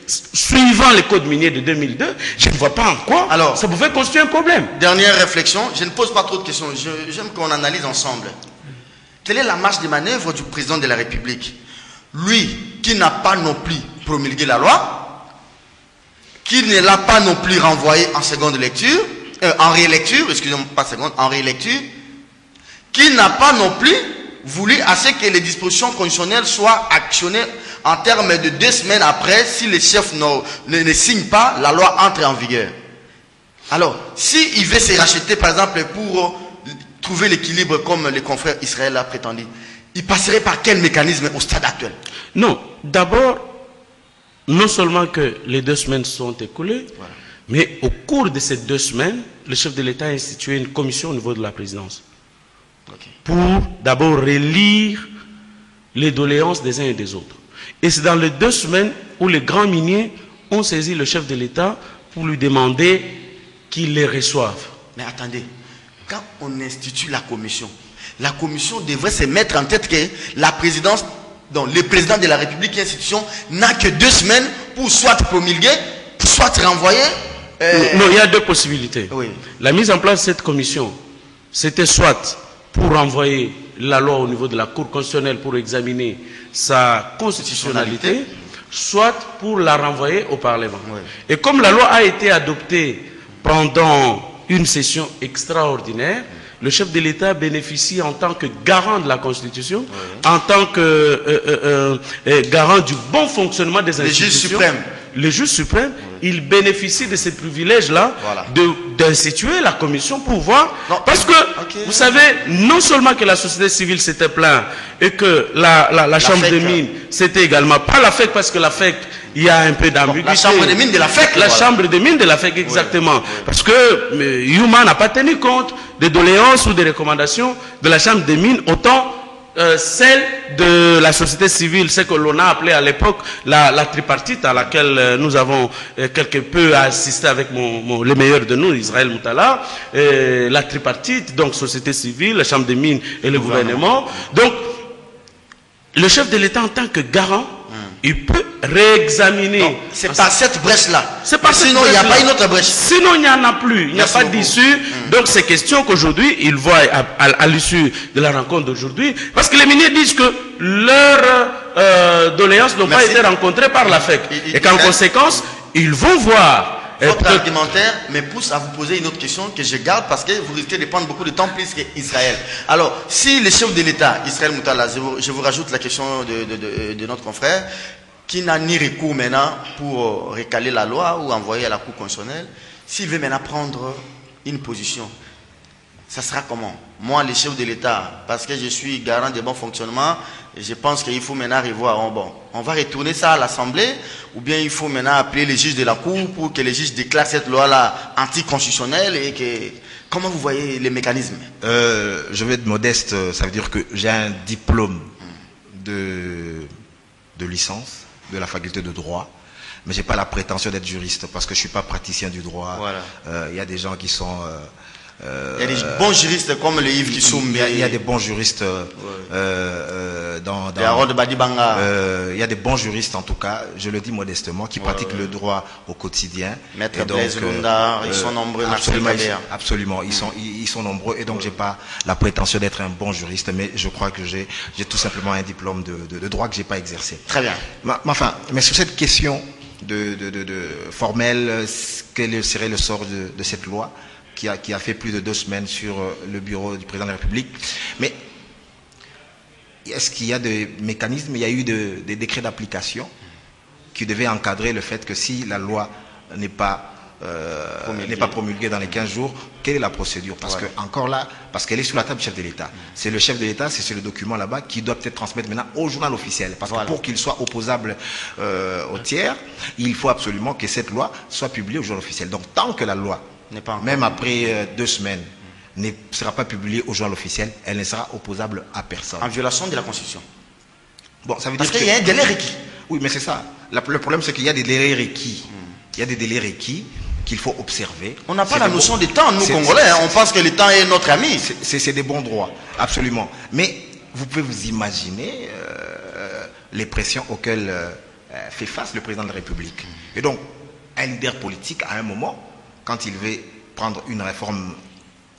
suivant le code minier de 2002, je ne vois pas en quoi ça pouvait constituer un problème. Dernière réflexion, je ne pose pas trop de questions, j'aime qu'on analyse ensemble. Quelle est la marge de manœuvre du président de la République? Lui qui n'a pas non plus promulgué la loi, qui ne l'a pas non plus renvoyé en seconde lecture, en rélecture, excusez-moi, pas seconde, en rélecture, qui n'a pas non plus voulu assez que les dispositions conditionnelles soient actionnées en termes de 2 semaines après, si les chefs ne signent pas, la loi entre en vigueur. Alors, s'il veut se racheter, par exemple, pour trouver l'équilibre comme les confrères Israël l'a prétendu, il passerait par quel mécanisme au stade actuel? Non, d'abord, non seulement que les 2 semaines sont écoulées, voilà, mais au cours de ces 2 semaines, le chef de l'État a institué une commission au niveau de la présidence. Okay. Pour d'abord relire les doléances des uns et des autres. Et c'est dans les 2 semaines où les grands miniers ont saisi le chef de l'État pour lui demander qu'il les reçoive. Mais attendez, quand on institue la commission devrait se mettre en tête que la présidence, donc le président de la République et l'institution n'a que 2 semaines pour soit promulguer, soit renvoyer. Non, il y a 2 possibilités. Oui. La mise en place de cette commission, c'était soit pour renvoyer la loi au niveau de la Cour constitutionnelle pour examiner sa constitutionnalité, soit pour la renvoyer au Parlement. Oui. Et comme la loi a été adoptée pendant une session extraordinaire, le chef de l'État bénéficie en tant que garant de la Constitution, oui, en tant que garant du bon fonctionnement des institutions. Le juge suprême, oui, il bénéficie de ces privilèges-là, voilà, d'instituer la commission pour voir. Non, parce que, okay, vous savez, non seulement que la société civile s'était plainte et que la Chambre des mines, c'était également pas la FEC, parce que la FEC, il y a un peu d'ambiguïté. La Chambre des mines de la FEC. La voilà, Chambre des mines de la FEC, exactement. Oui, oui. Parce que Yuma n'a pas tenu compte des doléances ou des recommandations de la Chambre des mines, autant celle de la société civile, ce que l'on a appelé à l'époque la tripartite, à laquelle nous avons quelque peu assisté avec le meilleur de nous, Israël Moutala, la tripartite, donc société civile, la Chambre des mines et le gouvernement. Donc, le chef de l'État en tant que garant, il peut réexaminer. C'est par cette brèche-là. Sinon, il n'y a pas une autre brèche. Sinon, il n'y en a plus. Il n'y a pas d'issue. Donc, c'est question qu'aujourd'hui, ils voient à l'issue de la rencontre d'aujourd'hui. Parce que les miniers disent que leurs doléances n'ont pas été rencontrées par la FEC. Et qu'en conséquence, ils vont voir votre argumentaire me pousse à vous poser une autre question que je garde parce que vous risquez de prendre beaucoup de temps plus qu'Israël. Alors, si le chef de l'État, Israël Moutala, je vous rajoute la question de notre confrère, qui n'a ni recours maintenant pour recaler la loi ou envoyer à la Cour constitutionnelle, s'il veut maintenant prendre une position, ça sera comment? Moi, le chef de l'État, parce que je suis garant de bon fonctionnement, je pense qu'il faut maintenant revoir. Bon, on va retourner ça à l'Assemblée, ou bien il faut maintenant appeler les juges de la Cour pour que les juges déclarent cette loi-là anticonstitutionnelle et que... Comment vous voyez les mécanismes? Je vais être modeste, ça veut dire que j'ai un diplôme de licence de la faculté de droit, mais j'ai pas la prétention d'être juriste parce que je suis pas praticien du droit. Voilà. Y a des gens qui sont... il y a des bons juristes comme le Yves Kissoum. Il y a des bons juristes dans il y a des bons juristes en tout cas, je le dis modestement, qui pratiquent le droit au quotidien. Maître Blaise Lunda, ils sont nombreux. Absolument, ils sont nombreux et donc j'ai pas la prétention d'être un bon juriste, mais je crois que j'ai tout simplement un diplôme de droit que j'ai pas exercé. Très bien. Mais sur cette question de formelle, quel serait le sort de cette loi qui a fait plus de 2 semaines sur le bureau du président de la République. Mais est-ce qu'il y a des mécanismes? Il y a eu des décrets d'application qui devaient encadrer le fait que si la loi n'est pas promulguée dans les 15 jours, quelle est la procédure? Parce que encore là, parce qu'elle est sur la table du chef de l'État. C'est le chef de l'État, c'est le document là-bas qui doit peut-être transmettre maintenant au journal officiel. Parce que pour qu'il soit opposable au tiers, il faut absolument que cette loi soit publiée au journal officiel. Donc tant que la loi, même après 2 semaines, ne sera pas publiée au journal officiel, elle ne sera opposable à personne. En violation de la Constitution. Bon, ça veut Parce dire qu'il y a un délai requis. Oui, mais c'est ça. Le problème, c'est qu'il y a des délais requis. Il y a des délais requis qu'il faut observer. On n'a pas la notion de temps, nous, Congolais. On pense que le temps est notre ami. C'est des bons droits, absolument. Mais vous pouvez vous imaginer les pressions auxquelles fait face le président de la République. Et donc, un leader politique, à un moment, quand il veut prendre une réforme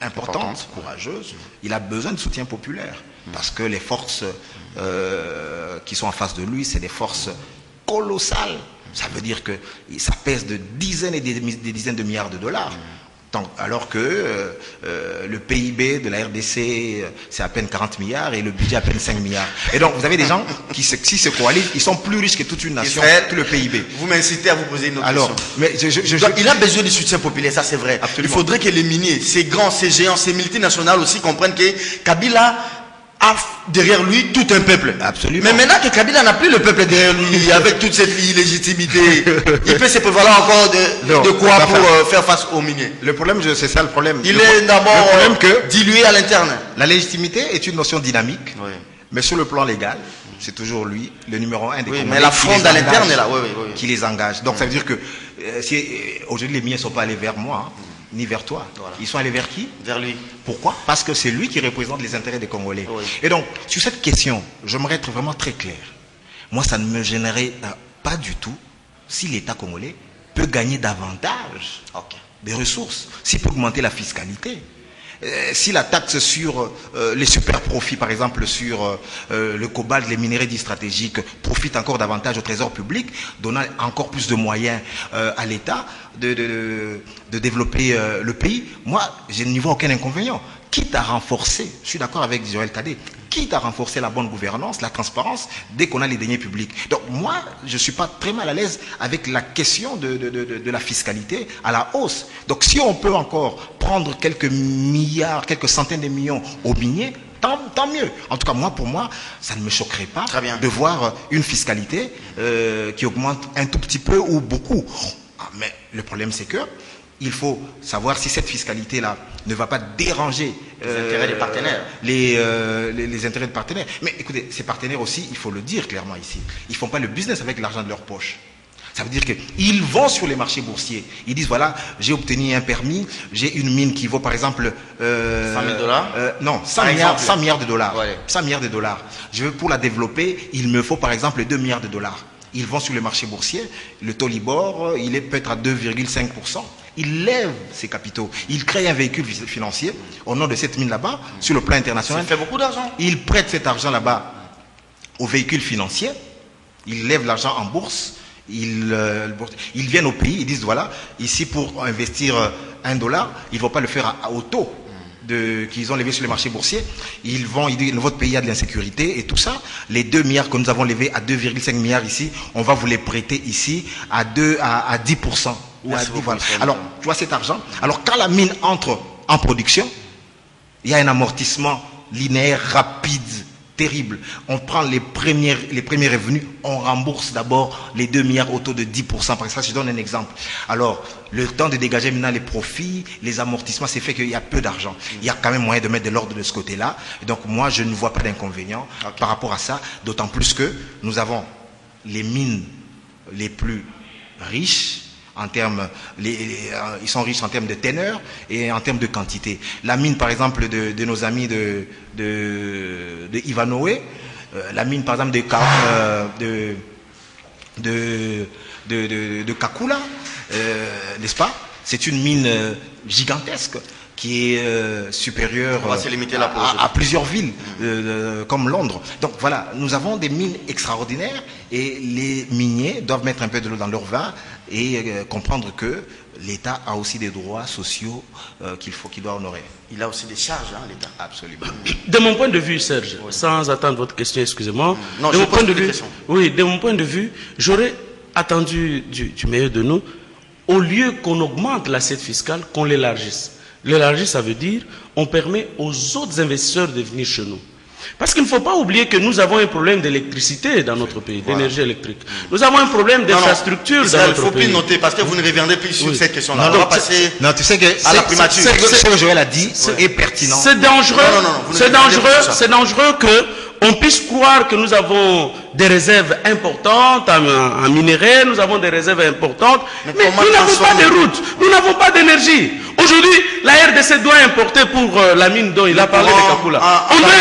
importante, courageuse, il a besoin de soutien populaire. Parce que les forces qui sont en face de lui, c'est des forces colossales. Ça veut dire que ça pèse de dizaines et des dizaines de milliards de dollars. Alors que le PIB de la RDC, c'est à peine 40 milliards et le budget à peine 5 milliards. Et donc, vous avez des gens qui se coalisent, ils sont plus riches que toute une nation, tout le PIB. Vous m'incitez à vous poser une autre question. Mais il a besoin de soutien populaire, ça c'est vrai. Absolument. Il faudrait que les miniers, ces grands, ces géants, ces multinationales aussi comprennent que Kabila a derrière lui tout un peuple. Absolument. Mais maintenant que Kabila n'a plus le peuple derrière lui, avec toute cette illégitimité, il peut se prévaloir encore de quoi pour faire face aux miniers. Le problème, c'est ça le problème. Il est d'abord dilué à l'interne. La légitimité est une notion dynamique, mais sur le plan légal, c'est toujours lui, le numéro 1 des Congolais. Mais la fronde à l'interne est là, qui les engage. Donc ça veut dire que si aujourd'hui les miniers ne sont pas allés vers moi, ni vers toi. Voilà. Ils sont allés vers qui? Vers lui. Pourquoi? Parce que c'est lui qui représente les intérêts des Congolais. Et donc, sur cette question, j'aimerais être vraiment très clair. Moi, ça ne me gênerait pas du tout si l'État congolais peut gagner davantage des ressources, s'il peut augmenter la fiscalité. Si la taxe sur les super profits, par exemple sur le cobalt, les minerais dits stratégiques, profite encore davantage au trésor public, donnant encore plus de moyens à l'État de développer le pays, moi, je n'y vois aucun inconvénient. Quitte à renforcer, je suis d'accord avec Joël Tadé, quitte à renforcer la bonne gouvernance, la transparence, dès qu'on a les deniers publics. Donc moi, je ne suis pas très mal à l'aise avec la question de la fiscalité à la hausse. Donc si on peut encore prendre quelques milliards, quelques centaines de millions aux miniers, tant mieux. En tout cas, pour moi, ça ne me choquerait pas de voir une fiscalité qui augmente un tout petit peu ou beaucoup. Mais le problème, c'est que il faut savoir si cette fiscalité-là ne va pas déranger les intérêts des partenaires. Les intérêts des partenaires. Mais écoutez, ces partenaires aussi, il faut le dire clairement ici, ils ne font pas le business avec l'argent de leur poche. Ça veut dire qu'ils vont sur les marchés boursiers. Ils disent, voilà, j'ai obtenu un permis, j'ai une mine qui vaut par exemple... 100 000 dollars Non, 100 milliards de dollars. Ouais. 100 milliards de dollars. Pour la développer, il me faut par exemple 2 milliards de dollars. Ils vont sur les marchés boursiers, le taux Libor, il est peut-être à 2,5%. Ils lèvent ses capitaux. Ils créent un véhicule financier au nom de cette mine là-bas, sur le plan international. Ça fait beaucoup d'argent. Ils prêtent cet argent là-bas aux véhicules financiers. Ils lèvent l'argent en bourse. ils viennent au pays, ils disent voilà, ici pour investir $1, ils ne vont pas le faire au taux qu'ils ont levé sur les marchés boursiers. Ils disent votre pays a de l'insécurité et tout ça. Les 2 milliards que nous avons levés à 2,5 milliards ici, on va vous les prêter ici à 10%. Ou à 10, voilà. Alors, tu vois cet argent. Alors, quand la mine entre en production, il y a un amortissement linéaire, rapide, terrible. On prend les premiers revenus, on rembourse d'abord les 2 milliards au taux de 10%. Par exemple, je donne un exemple. Alors, le temps de dégager maintenant les profits, les amortissements, c'est fait qu'il y a peu d'argent. Il y a quand même moyen de mettre de l'ordre de ce côté-là. Donc, moi, je ne vois pas d'inconvénient par rapport à ça, d'autant plus que nous avons les mines les plus riches, en termes, ils sont riches en termes de teneur et en termes de quantité. La mine, par exemple, de nos amis de Ivanhoe, la mine, par exemple, de Kakula, n'est-ce pas? C'est une mine gigantesque qui est supérieure à plusieurs villes comme Londres. Donc voilà, nous avons des mines extraordinaires et les miniers doivent mettre un peu de l'eau dans leur vin et comprendre que l'État a aussi des droits sociaux qu'il doit honorer. Il a aussi des charges, hein, l'État. Absolument. De mon point de vue, Serge, sans attendre votre question, excusez-moi. Non, de je mon point de pose vue, question. oui, de mon point de vue, j'aurais attendu du meilleur de nous, au lieu qu'on augmente l'assiette fiscale, qu'on l'élargisse. L'élargir, ça veut dire on permet aux autres investisseurs de venir chez nous. Parce qu'il ne faut pas oublier que nous avons un problème d'électricité dans notre pays, d'énergie électrique. Nous avons un problème d'infrastructure dans notre pays. Il ne faut plus noter, parce que vous ne reviendrez plus sur cette question-là. On va passer tu sais que à la primature. Ce que Joël a dit est pertinent. C'est dangereux, c'est dangereux que on puisse croire que nous avons des réserves importantes en minerais, nous avons des réserves importantes, mais nous n'avons pas de routes, nous n'avons pas d'énergie. Aujourd'hui, la RDC doit importer pour la mine dont il a parlé de Kakula. On doit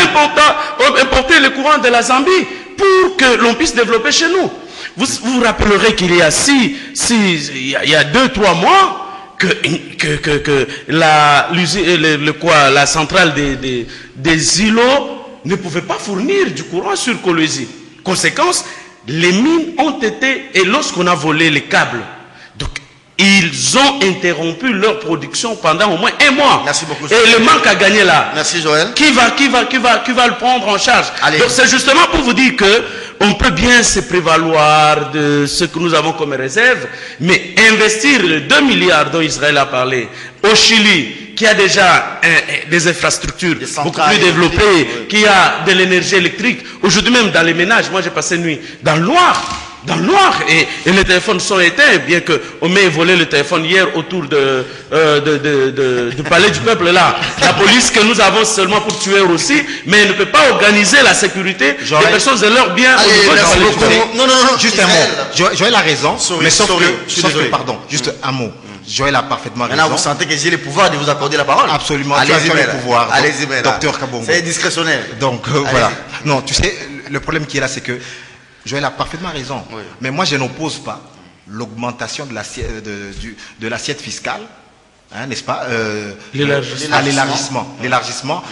importer le courant de la Zambie pour que l'on puisse développer chez nous. Vous vous rappellerez qu'il y a il y a 2-3 mois que la centrale des îlots ne pouvait pas fournir du courant sur Kolwezi. Conséquence, les mines ont été, et lorsqu'on a volé les câbles, donc ils ont interrompu leur production pendant au moins 1 mois. Merci beaucoup. Et le manque à gagner là. Merci Joël. Qui va le prendre en charge? Allez. Donc c'est justement pour vous dire que on peut bien se prévaloir de ce que nous avons comme réserve, mais investir les 2 milliards dont Israël a parlé au Chili, qui a déjà des infrastructures beaucoup plus développées, qui a de l'énergie électrique. Aujourd'hui même dans les ménages, moi j'ai passé une nuit dans le noir. Et les téléphones sont éteints, bien qu'on m'ait volé le téléphone hier autour du palais du peuple là. La police que nous avons seulement pour tuer aussi, mais elle ne peut pas organiser la sécurité des personnes et leurs biens au niveau du palais du peuple. Non, juste un mot. Joël a raison, mais sauf que, pardon, juste un mot. Joël a parfaitement raison. Maintenant, vous sentez que j'ai le pouvoir de vous accorder la parole? Absolument. Allez-y, le pouvoir. Allez-y, docteur Kabongo. C'est discrétionnaire. Donc, voilà. Non, tu sais, le problème qui est là, c'est que Joël a parfaitement raison. Oui. Mais moi, je n'oppose pas l'augmentation de l'assiette fiscale, hein, n'est-ce pas, l'élargissement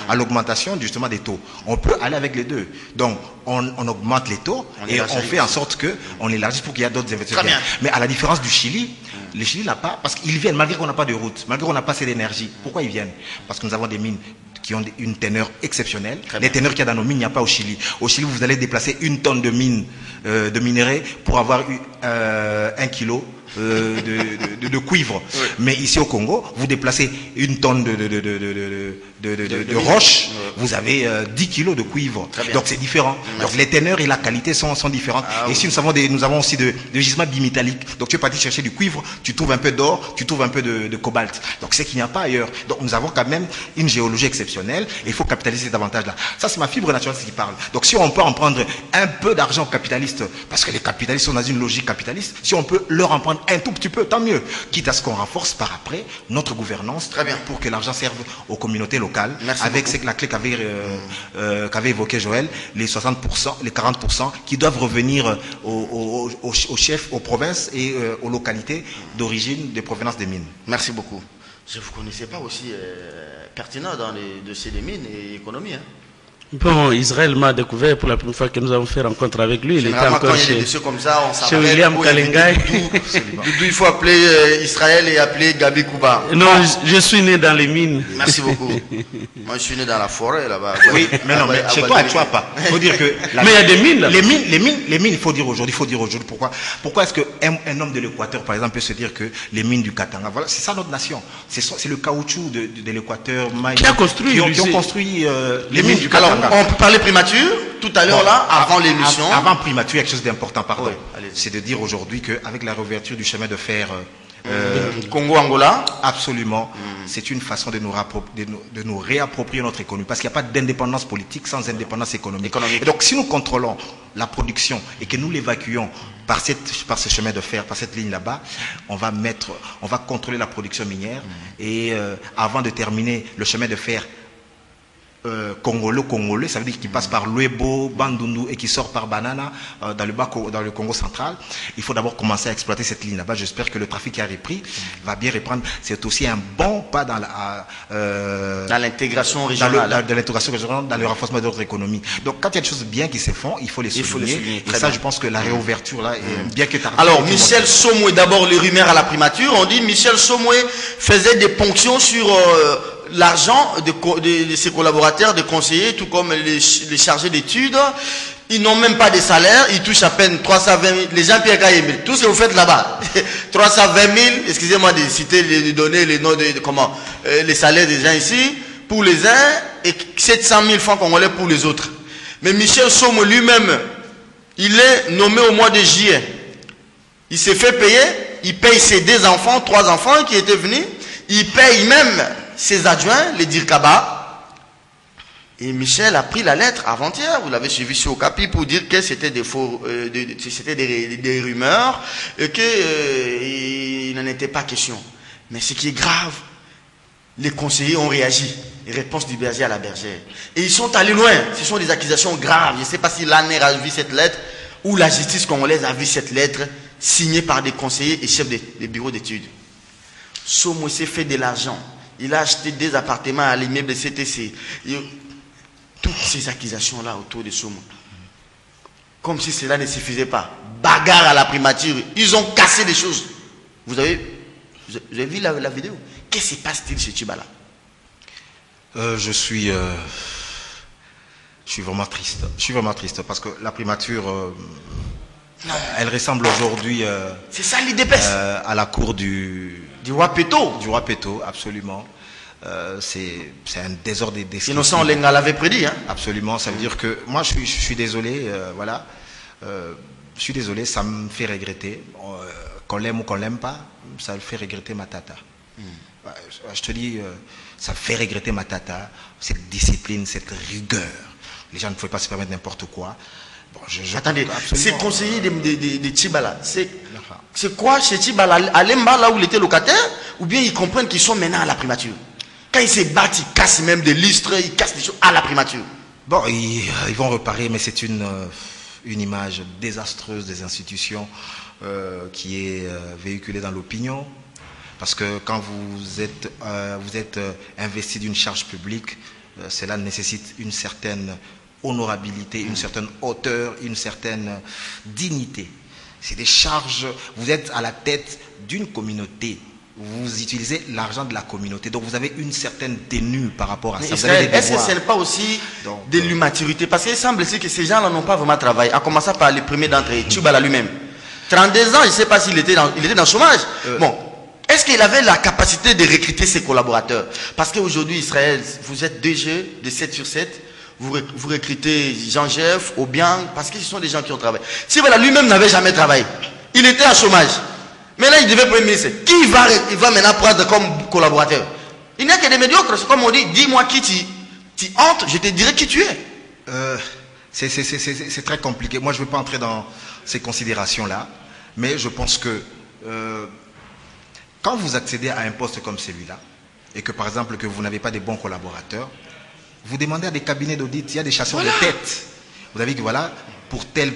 à l'augmentation justement des taux. On peut aller avec les deux. Donc, on augmente les taux et on fait en sorte qu'on élargisse pour qu'il y ait d'autres investisseurs. Mais à la différence du Chili, le Chili n'a pas, parce qu'ils viennent malgré qu'on n'a pas de route, malgré qu'on n'a pas assez d'énergie. Pourquoi ils viennent? Parce que nous avons des mines qui ont une teneur exceptionnelle. Les teneurs qu'il y a dans nos mines, il n'y a pas au Chili. Au Chili, vous allez déplacer 1 tonne de mine, de minerais pour avoir 1 kilo de cuivre. Oui. Mais ici au Congo, vous déplacez 1 tonne de roche, vous avez 10 kilos de cuivre. Donc c'est différent. Donc les teneurs et la qualité sont différentes. Et ici nous avons aussi de gisements bimétalliques. Donc tu es parti chercher du cuivre, tu trouves un peu d'or, tu trouves un peu de cobalt. Donc c'est qu'il n'y a pas ailleurs. Donc nous avons quand même une géologie exceptionnelle et il faut capitaliser cet avantage-là. Ça c'est ma fibre naturelle qui parle. Donc si on peut en prendre un peu d'argent aux capitalistes, parce que les capitalistes sont dans une logique capitaliste, si on peut leur en prendre un tout petit peu, tant mieux. Quitte à ce qu'on renforce par après notre gouvernance pour que l'argent serve aux communautés locales. Merci avec beaucoup. la clé qu'avait évoqué Joël, les 60%, les 40% qui doivent revenir aux chefs, aux provinces et aux localités d'origine, de provenance des mines. Merci beaucoup. Je ne vous connaissais pas aussi pertinent dans les dossiers des mines et économie. Hein. Bon, Israël m'a découvert pour la première fois que nous avons fait rencontre avec lui. Il était Généralement, encore quand il y a chez, des dossiers comme ça, on chez s'appelle. William Kalengai. Doudou, il faut appeler Israël et appeler Gabi Kouba. Non, je suis né dans les mines. Merci beaucoup. Moi, je suis né dans la forêt là-bas. Oui, mais non, mais chez toi, tu vois pas. Il faut dire que Mais il y a des mines là. les mines, il faut dire aujourd'hui, pourquoi est-ce qu'un homme de l'Équateur, par exemple, peut se dire que les mines du Katanga, voilà, c'est ça notre nation. C'est le caoutchouc de l'Équateur. Qui a construit qui ont construit les mines du Katanga. Alors, on peut parler primature tout à l'heure là, avant l'émission. Avant primature, quelque chose d'important, pardon. Oui, allez-y. C'est de dire aujourd'hui qu'avec la réouverture du chemin de fer Congo-Angola. absolument, c'est une façon de nous réapproprier notre économie. Parce qu'il n'y a pas d'indépendance politique sans indépendance économique. Et donc, si nous contrôlons la production et que nous l'évacuons par ce chemin de fer, par cette ligne là-bas, on va contrôler la production minière. Et avant de terminer le chemin de fer congolais, ça veut dire qu'il passe par Luebo, Bandundu et qui sort par Banana dans le Congo central. Il faut d'abord commencer à exploiter cette ligne là-bas. J'espère que le trafic qui a repris va bien reprendre. C'est aussi un bon pas dans l'intégration régionale. Dans l'intégration régionale, dans le renforcement de notre économie. Donc quand il y a des choses bien qui se font, il faut les souligner. Et ça, je pense que la réouverture là est bien que tardée. Alors, Michel Somoué, d'abord les rumeurs à la primature. On dit Michel Somoué faisait des ponctions sur l'argent de ses collaborateurs, des conseillers, tout comme les chargés d'études. Ils n'ont même pas de salaire, ils touchent à peine 320 000. Les gens Pierre Kayembe, tout ce que vous faites là-bas, 320 000, excusez-moi de citer, de donner les noms les salaires des gens ici, pour les uns, et 700 000 francs congolais pour les autres. Mais Michel Sommo lui-même, il est nommé au mois de juillet. Il s'est fait payer, il paye ses 3 enfants qui étaient venus, il paye même ses adjoints, les Dirkaba. Et Michel a pris la lettre avant-hier, vous l'avez suivi sur Okapi, pour dire que c'était des faux, c'était des rumeurs, et qu'il n'en était pas question. Mais ce qui est grave, les conseillers ont réagi. Réponse du berger à la bergère. Et ils sont allés loin. Ce sont des accusations graves. Je ne sais pas si l'ANER a vu cette lettre, ou la justice congolaise a vu cette lettre, signée par des conseillers et chefs des bureaux d'études. Somo s'est fait de l'argent. Il a acheté des appartements à l'immeuble CTC. Toutes ces accusations-là autour de Somo. Comme si cela ne suffisait pas. Bagarre à la primature. Ils ont cassé des choses. Vous avez vu la vidéo? Qu'est-ce qui se passe-t-il chez Tchibala? Je suis vraiment triste. Je suis vraiment triste parce que la primature, elle ressemble aujourd'hui c'est ça l'IDPS à la cour du roi Péto. Du roi Péto, absolument. C'est un désordre des Innocent Lenga l'avait prédit. Hein? Absolument, ça veut dire que moi je suis désolé, voilà. Je suis désolé, ça me fait regretter. Qu'on l'aime ou qu'on l'aime pas, ça me fait regretter Matata. Je te dis, ça me fait regretter Matata, cette discipline, cette rigueur. Les gens ne pouvaient pas se permettre n'importe quoi. Bon, attendez, ces conseillers de Tchibala, c'est quoi chez Tchibala? À Lemba, là où il était locataire, ou bien ils comprennent qu'ils sont maintenant à la primature? Quand ils se battent, ils cassent même des lustres, ils cassent des choses à la primature. Bon, ils vont reparer, mais c'est une image désastreuse des institutions qui est véhiculée dans l'opinion. Parce que quand vous êtes investi d'une charge publique, cela nécessite une certaine honorabilité, une certaine hauteur, une certaine dignité. C'est des charges, vous êtes à la tête d'une communauté, vous utilisez l'argent de la communauté, donc vous avez une certaine tenue par rapport à ça. Est-ce que ce n'est pas aussi de l'immaturité? Parce qu'il semble que ces gens-là n'ont pas vraiment travaillé, à commencer par les premiers d'entre eux, Tchibala lui-même. 32 ans, je ne sais pas s'il était dans le chômage. Bon. Est-ce qu'il avait la capacité de recruter ses collaborateurs? Parce qu'aujourd'hui, Israël, vous êtes 2 jeux de 7 sur 7. Vous recrutez Jean-Jeff, Obiang, parce que ce sont des gens qui ont travaillé. Si voilà, lui-même n'avait jamais travaillé, il était en chômage. Mais là, il devait Premier ministre. Qui il va maintenant prendre comme collaborateur? Il n'y a que des médiocres. C'est comme on dit, dis-moi qui tu entres, je te dirai qui tu es. C'est très compliqué. Moi, je ne veux pas entrer dans ces considérations-là. Mais je pense que quand vous accédez à un poste comme celui-là, et que par exemple que vous n'avez pas de bons collaborateurs, vous demandez à des cabinets d'audit, il y a des chasseurs de tête. Vous avez dit voilà, pour tel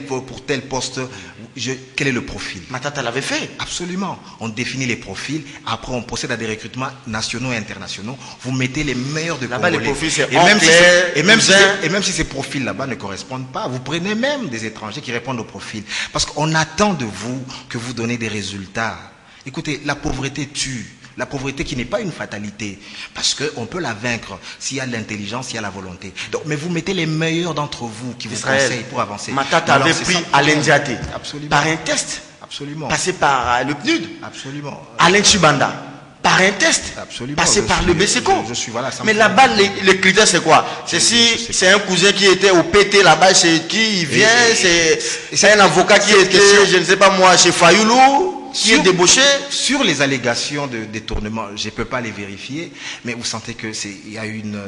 poste, quel est le profil? Matata l'avait fait. Absolument. On définit les profils, après on procède à des recrutements nationaux et internationaux. Vous mettez les meilleurs de Là-bas, Congolais. les profils, c'est et même si ces profils là-bas ne correspondent pas, vous prenez même des étrangers qui répondent au profil. Parce qu'on attend de vous que vous donnez des résultats. Écoutez, la pauvreté tue. La pauvreté qui n'est pas une fatalité, parce qu'on peut la vaincre s'il y a de l'intelligence, s'il y a la volonté. Donc, mais vous mettez les meilleurs d'entre vous qui vous conseillent pour avancer. Matata avait pris Alain Diaté par un test, absolument, passé par le PNUD, absolument. Alain Chibanda par un test, absolument, passé par le BCCO. Voilà, mais là-bas, les critères, c'est quoi? C'est si c'est un cousin qui était au PT là-bas, chez qui il vient, c'est un avocat qui était, je ne sais pas moi, chez Fayoulou, qui est débauché. Sur les allégations de détournement, je ne peux pas les vérifier, mais vous sentez qu'il y a une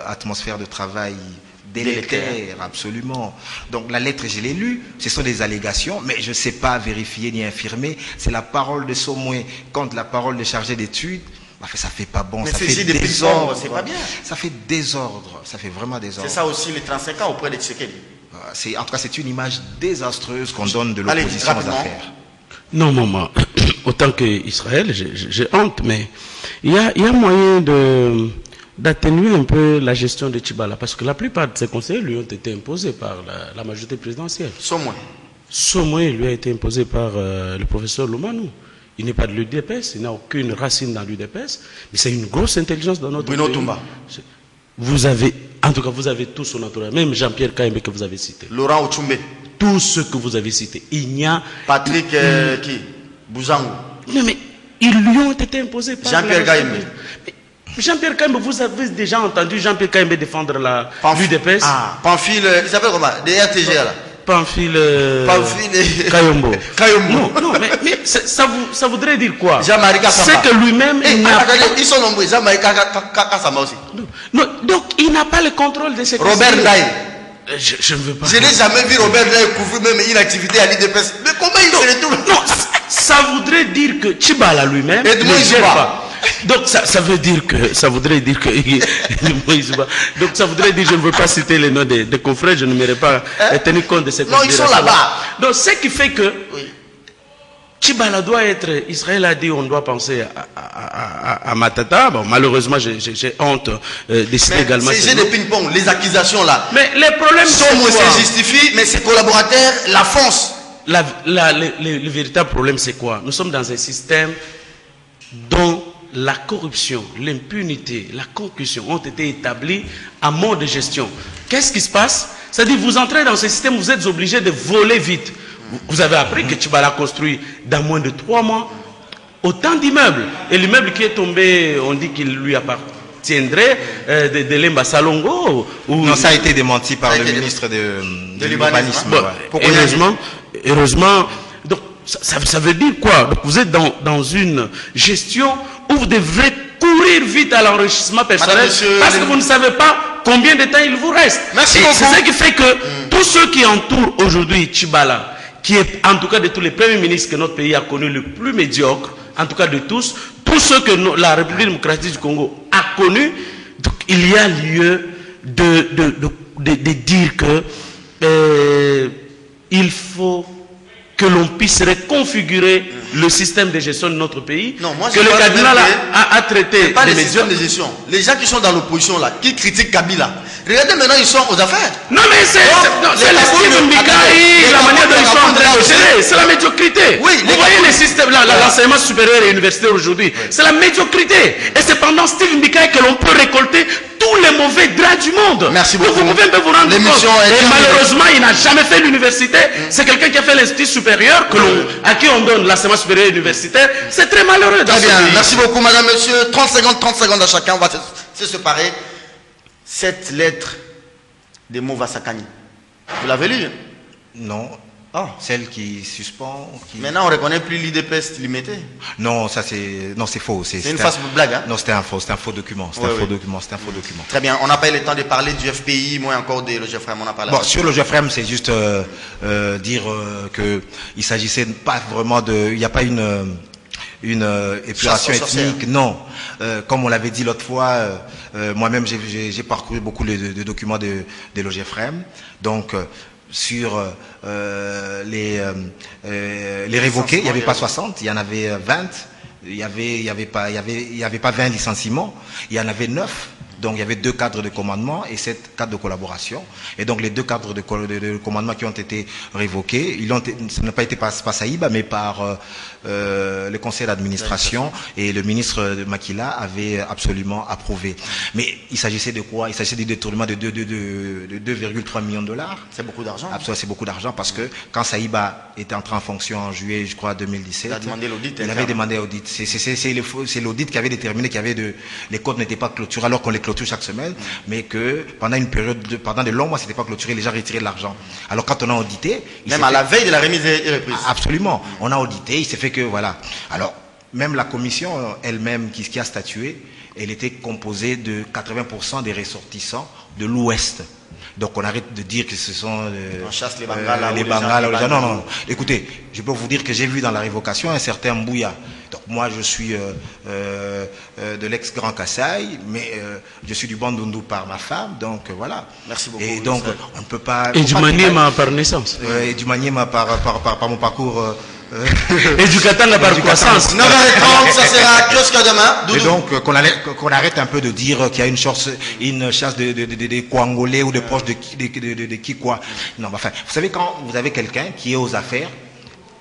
atmosphère de travail délétère, absolument. Donc la lettre, je l'ai lue, ce sont des allégations, mais je ne sais pas vérifier ni infirmer. C'est la parole de Somoué contre la parole de chargé d'études. Ça fait pas bon, mais ça fait désordre, c'est pas bien. Ça fait désordre, ça fait vraiment désordre. C'est ça aussi les 35 ans auprès de Tshisekedi. En tout cas, c'est une image désastreuse qu'on donne de l'opposition aux affaires. Non, maman, autant qu'Israël, j'ai honte, mais il y a moyen d'atténuer un peu la gestion de Tchibala, parce que la plupart de ses conseillers lui ont été imposés par la majorité présidentielle. Somoué lui a été imposé par le professeur Loumanou. Il n'est pas de l'UDPS, il n'a aucune racine dans l'UDPS, mais c'est une grosse intelligence dans notre Bruno pays. Toumba. En tout cas, vous avez tout son entourage, même Jean-Pierre Kaimbe que vous avez cité. Laurent Ochumbe. Tout ce que vous avez cité. Il n'y a... Patrick qui Bouzangou. Non, mais ils lui ont été imposés par... Jean-Pierre Kaimbe. Jean-Pierre Kaimbe, vous avez déjà entendu Jean-Pierre Kaimbe défendre l'UDPS? Ah, Pamphile, il s'appelle comment? DRTG là. Pamphile Kayombo. Non, mais ça voudrait dire quoi? Jean-Marie Kassamba. C'est que lui-même... Ils sont nombreux. Jean-Marie Kassamba aussi. Non, donc il n'a pas le contrôle de ces Robert Ndaï. Je ne veux pas. Je n'ai jamais vu Robert Ndaï couvrir même une activité à l'IDPS. Mais comment il se retrouve? Non, ça voudrait dire que Tchibala lui-même ne gère pas. Donc ça voudrait dire que donc ça voudrait dire, je ne veux pas citer les noms des confrères, je ne m'aurais pas tenu compte de ces considérations. Non, ils sont là-bas. Donc ce qui fait que Tchibala doit être, Israël a dit on doit penser à Matata. Bon, malheureusement j'ai honte de citer également. C'est des ping-pong, les accusations là. Mais les problèmes sont se justifient, mais ses collaborateurs la foncent. Le véritable problème c'est quoi? Nous sommes dans un système dont la corruption, l'impunité, la concussion ont été établies à mode de gestion. Qu'est-ce qui se passe? C'est-à-dire vous entrez dans ce système, vous êtes obligé de voler vite. Vous avez appris que Tchibala construit dans moins de 3 mois autant d'immeubles. Et l'immeuble qui est tombé, on dit qu'il lui appartiendrait de Lemba Salongo. Non, ça a été démenti par le ministre de l'urbanisme. Heureusement. Donc, ça veut dire quoi? Donc, vous êtes dans une gestion où vous devrez courir vite à l'enrichissement personnel parce que vous ne savez pas combien de temps il vous reste. C'est ça qui fait que tous ceux qui entourent aujourd'hui Tchibala, qui est en tout cas de tous les premiers ministres que notre pays a connu le plus médiocre, en tout cas de tous ceux que la République démocratique du Congo a connus, donc il y a lieu de dire que il faut que l'on puisse reconfigurer le système de gestion de notre pays, que le cardinal a traité pas les systèmes de gestion. Les gens qui sont dans l'opposition là, qui critiquent Kabila, regardez maintenant ils sont aux affaires. Non mais c'est la Steve Mbikai, la manière dont ils sont en train de gérer, c'est la médiocrité. Oui, vous voyez les systèmes là, l'enseignement supérieur et universitaire aujourd'hui, c'est la médiocrité. Et c'est pendant Steve Mbikai que l'on peut récolter tous les mauvais draps du monde. Merci beaucoup. Donc vous pouvez vous rendre compte. Et malheureusement, il n'a jamais fait l'université. C'est quelqu'un qui a fait l'institut supérieur, à qui on donne l'enseignement supérieur universitaire. C'est très malheureux. Très bien. Merci beaucoup, madame, monsieur. 30 secondes à chacun. On va se séparer. Cette lettre de Mova Sakani. Vous l'avez lu? Non. Celle qui suspend. Maintenant, on ne reconnaît plus l'IDPS limité. Non, c'est faux. C'est une fausse blague, hein? Non, c'était un faux document. C'est un faux document. Très bien. On n'a pas eu le temps de parler du FPI, moins encore de l'OGFREM. On a parlé. Bon, sur l'OGFREM, c'est juste dire que il s'agissait pas vraiment il n'y a pas une épuration ethnique, non. Comme on l'avait dit l'autre fois, moi-même j'ai parcouru beaucoup de documents de l'OGFREM. Donc sur les révoqués, il n'y avait pas 60, il y en avait 20. Il y avait pas 20 licenciements, il y en avait 9. Donc il y avait 2 cadres de commandement et 7 cadres de collaboration. Et donc les 2 cadres de commandement qui ont été révoqués, ça n'a pas été par Saïba, mais par le conseil d'administration, et le ministre de Makila avait absolument approuvé. Mais il s'agissait de quoi? Il s'agissait du détournement de 2,3 millions de dollars. C'est beaucoup d'argent. Absolument, c'est beaucoup d'argent parce que quand Saïba était entré en fonction en juillet, je crois, 2017, il avait demandé l'audit. C'est l'audit qui avait déterminé qu'il y avait les comptes n'étaient pas clôturés alors qu'on les clôture chaque semaine, mais que pendant une période, pendant de longs mois, c'était pas clôturé, les gens retiraient de l'argent. Alors quand on a audité, même à la veille de la remise et reprise. Absolument, on a audité, il s'est fait que voilà. Alors même la commission elle-même qui a statué, elle était composée de 80% des ressortissants de l'Ouest. Donc on arrête de dire que ce sont on chasse les Bangala, non. Écoutez, je peux vous dire que j'ai vu dans la révocation un certain Mbouya. Donc moi je suis de l'ex-Grand Kassai, mais je suis du Bandundu par ma femme, donc voilà. Merci beaucoup. Et donc on ne peut pas... Et du Maniema par naissance. Et du Maniema par mon parcours... Et du Katanga par croissance. 9h30, ça sera kiosque demain. Et donc qu'on arrête un peu de dire qu'il y a une chasse de Congolais ou de proches de qui quoi. Non, enfin, vous savez, quand vous avez quelqu'un qui est aux affaires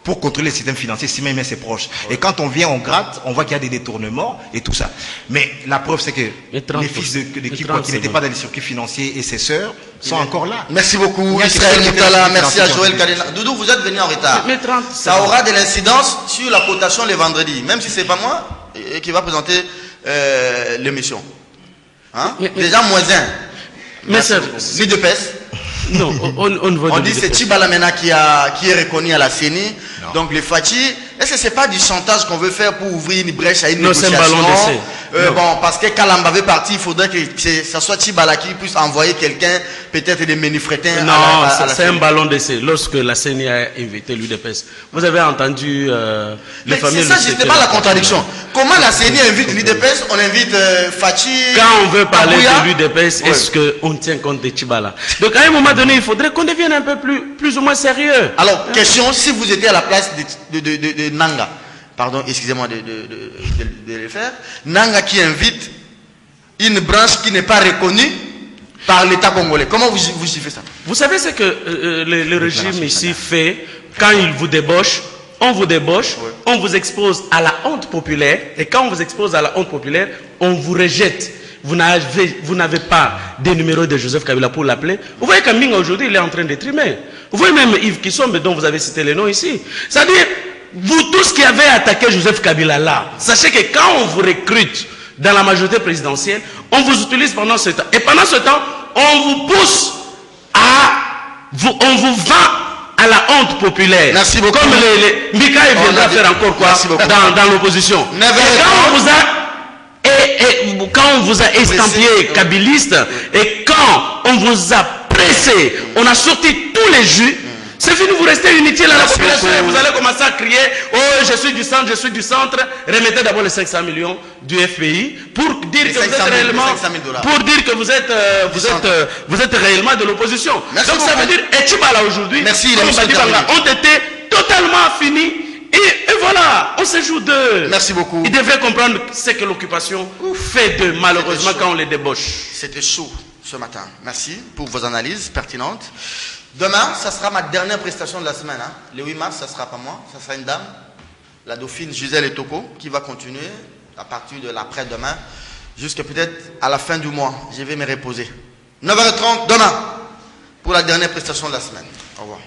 pour contrôler le système financier, si même ses proches. Et quand on vient, on gratte, on voit qu'il y a des détournements et tout ça. Mais la preuve, c'est que les fils de Kikwa qui n'étaient pas dans les circuits financiers et ses sœurs sont encore là. Merci beaucoup, Israël Moutala. Merci à Joël Kadena. Doudou, vous êtes venu en retard. Ça aura de l'incidence sur la cotation les vendredis, même si c'est pas moi qui va présenter l'émission. Hein? Déjà moins 1. Mais c'est de pèse. Non, on dit que c'est Chibalamena qui est reconnu à la CENI. Donc les Fachi, est-ce que c'est pas du chantage qu'on veut faire pour ouvrir une brèche à une négociation? Non, c'est un ballon d'essai. Bon, parce que Kalamba veut partir, il faudrait que ça soit Chibala qui puisse envoyer quelqu'un, peut-être des menifrétins. Non, c'est un ballon d'essai. Lorsque la CENI a invité l'UDPS, vous avez entendu les familles. C'est ça, je ne sais pas la contradiction. Comment la CENI invite l'UDPS, on invite Fachi? Quand on veut parler de l'UDPS, est-ce qu'on tient compte de Chibala? Donc à un moment donné, il faudrait qu'on devienne un peu plus ou moins sérieux. Alors, question, si vous étiez à la place de Nanga, pardon, excusez-moi de le faire, Nanga qui invite une branche qui n'est pas reconnue par l'État congolais, comment vous faites ça? Vous savez ce que le régime ici fait quand il vous débauche? On vous débauche, on vous expose à la honte populaire, et quand on vous expose à la honte populaire, on vous rejette. Vous n'avez pas des numéros de Joseph Kabila pour l'appeler. Vous voyez que Minga aujourd'hui, il est en train d'être trimer. Vous voyez même Yves Kissombe dont vous avez cité les noms ici. C'est-à-dire, vous tous qui avez attaqué Joseph Kabila là, sachez que quand on vous recrute dans la majorité présidentielle, on vous utilise pendant ce temps. Et pendant ce temps, on vous pousse on vous vend à la honte populaire. Merci beaucoup. Comme Mika viendra faire encore quoi dans l'opposition. Quand on vous a estampillé kabiliste et quand on vous a pressé, on a sorti tous les jus. C'est fini, vous restez inutile à la population et vous allez commencer à crier « Oh, je suis du centre ». Remettez d'abord les 500 millions du FPI pour dire que vous êtes réellement, vous êtes réellement de l'opposition. Donc ça veut dire, et Tchibala aujourd'hui, ont été totalement finis. Et voilà, on se joue d'eux. Merci beaucoup. Ils devraient comprendre ce que l'occupation fait d'eux, malheureusement, quand on les débauche. C'était chaud ce matin. Merci pour vos analyses pertinentes. Demain, ça sera ma dernière prestation de la semaine. Hein. Le 8 mars, ça sera pas moi, ça sera une dame, la dauphine Gisèle Etoko, qui va continuer à partir de l'après-demain, jusqu'à peut-être à la fin du mois. Je vais me reposer. 9h30 demain, pour la dernière prestation de la semaine. Au revoir.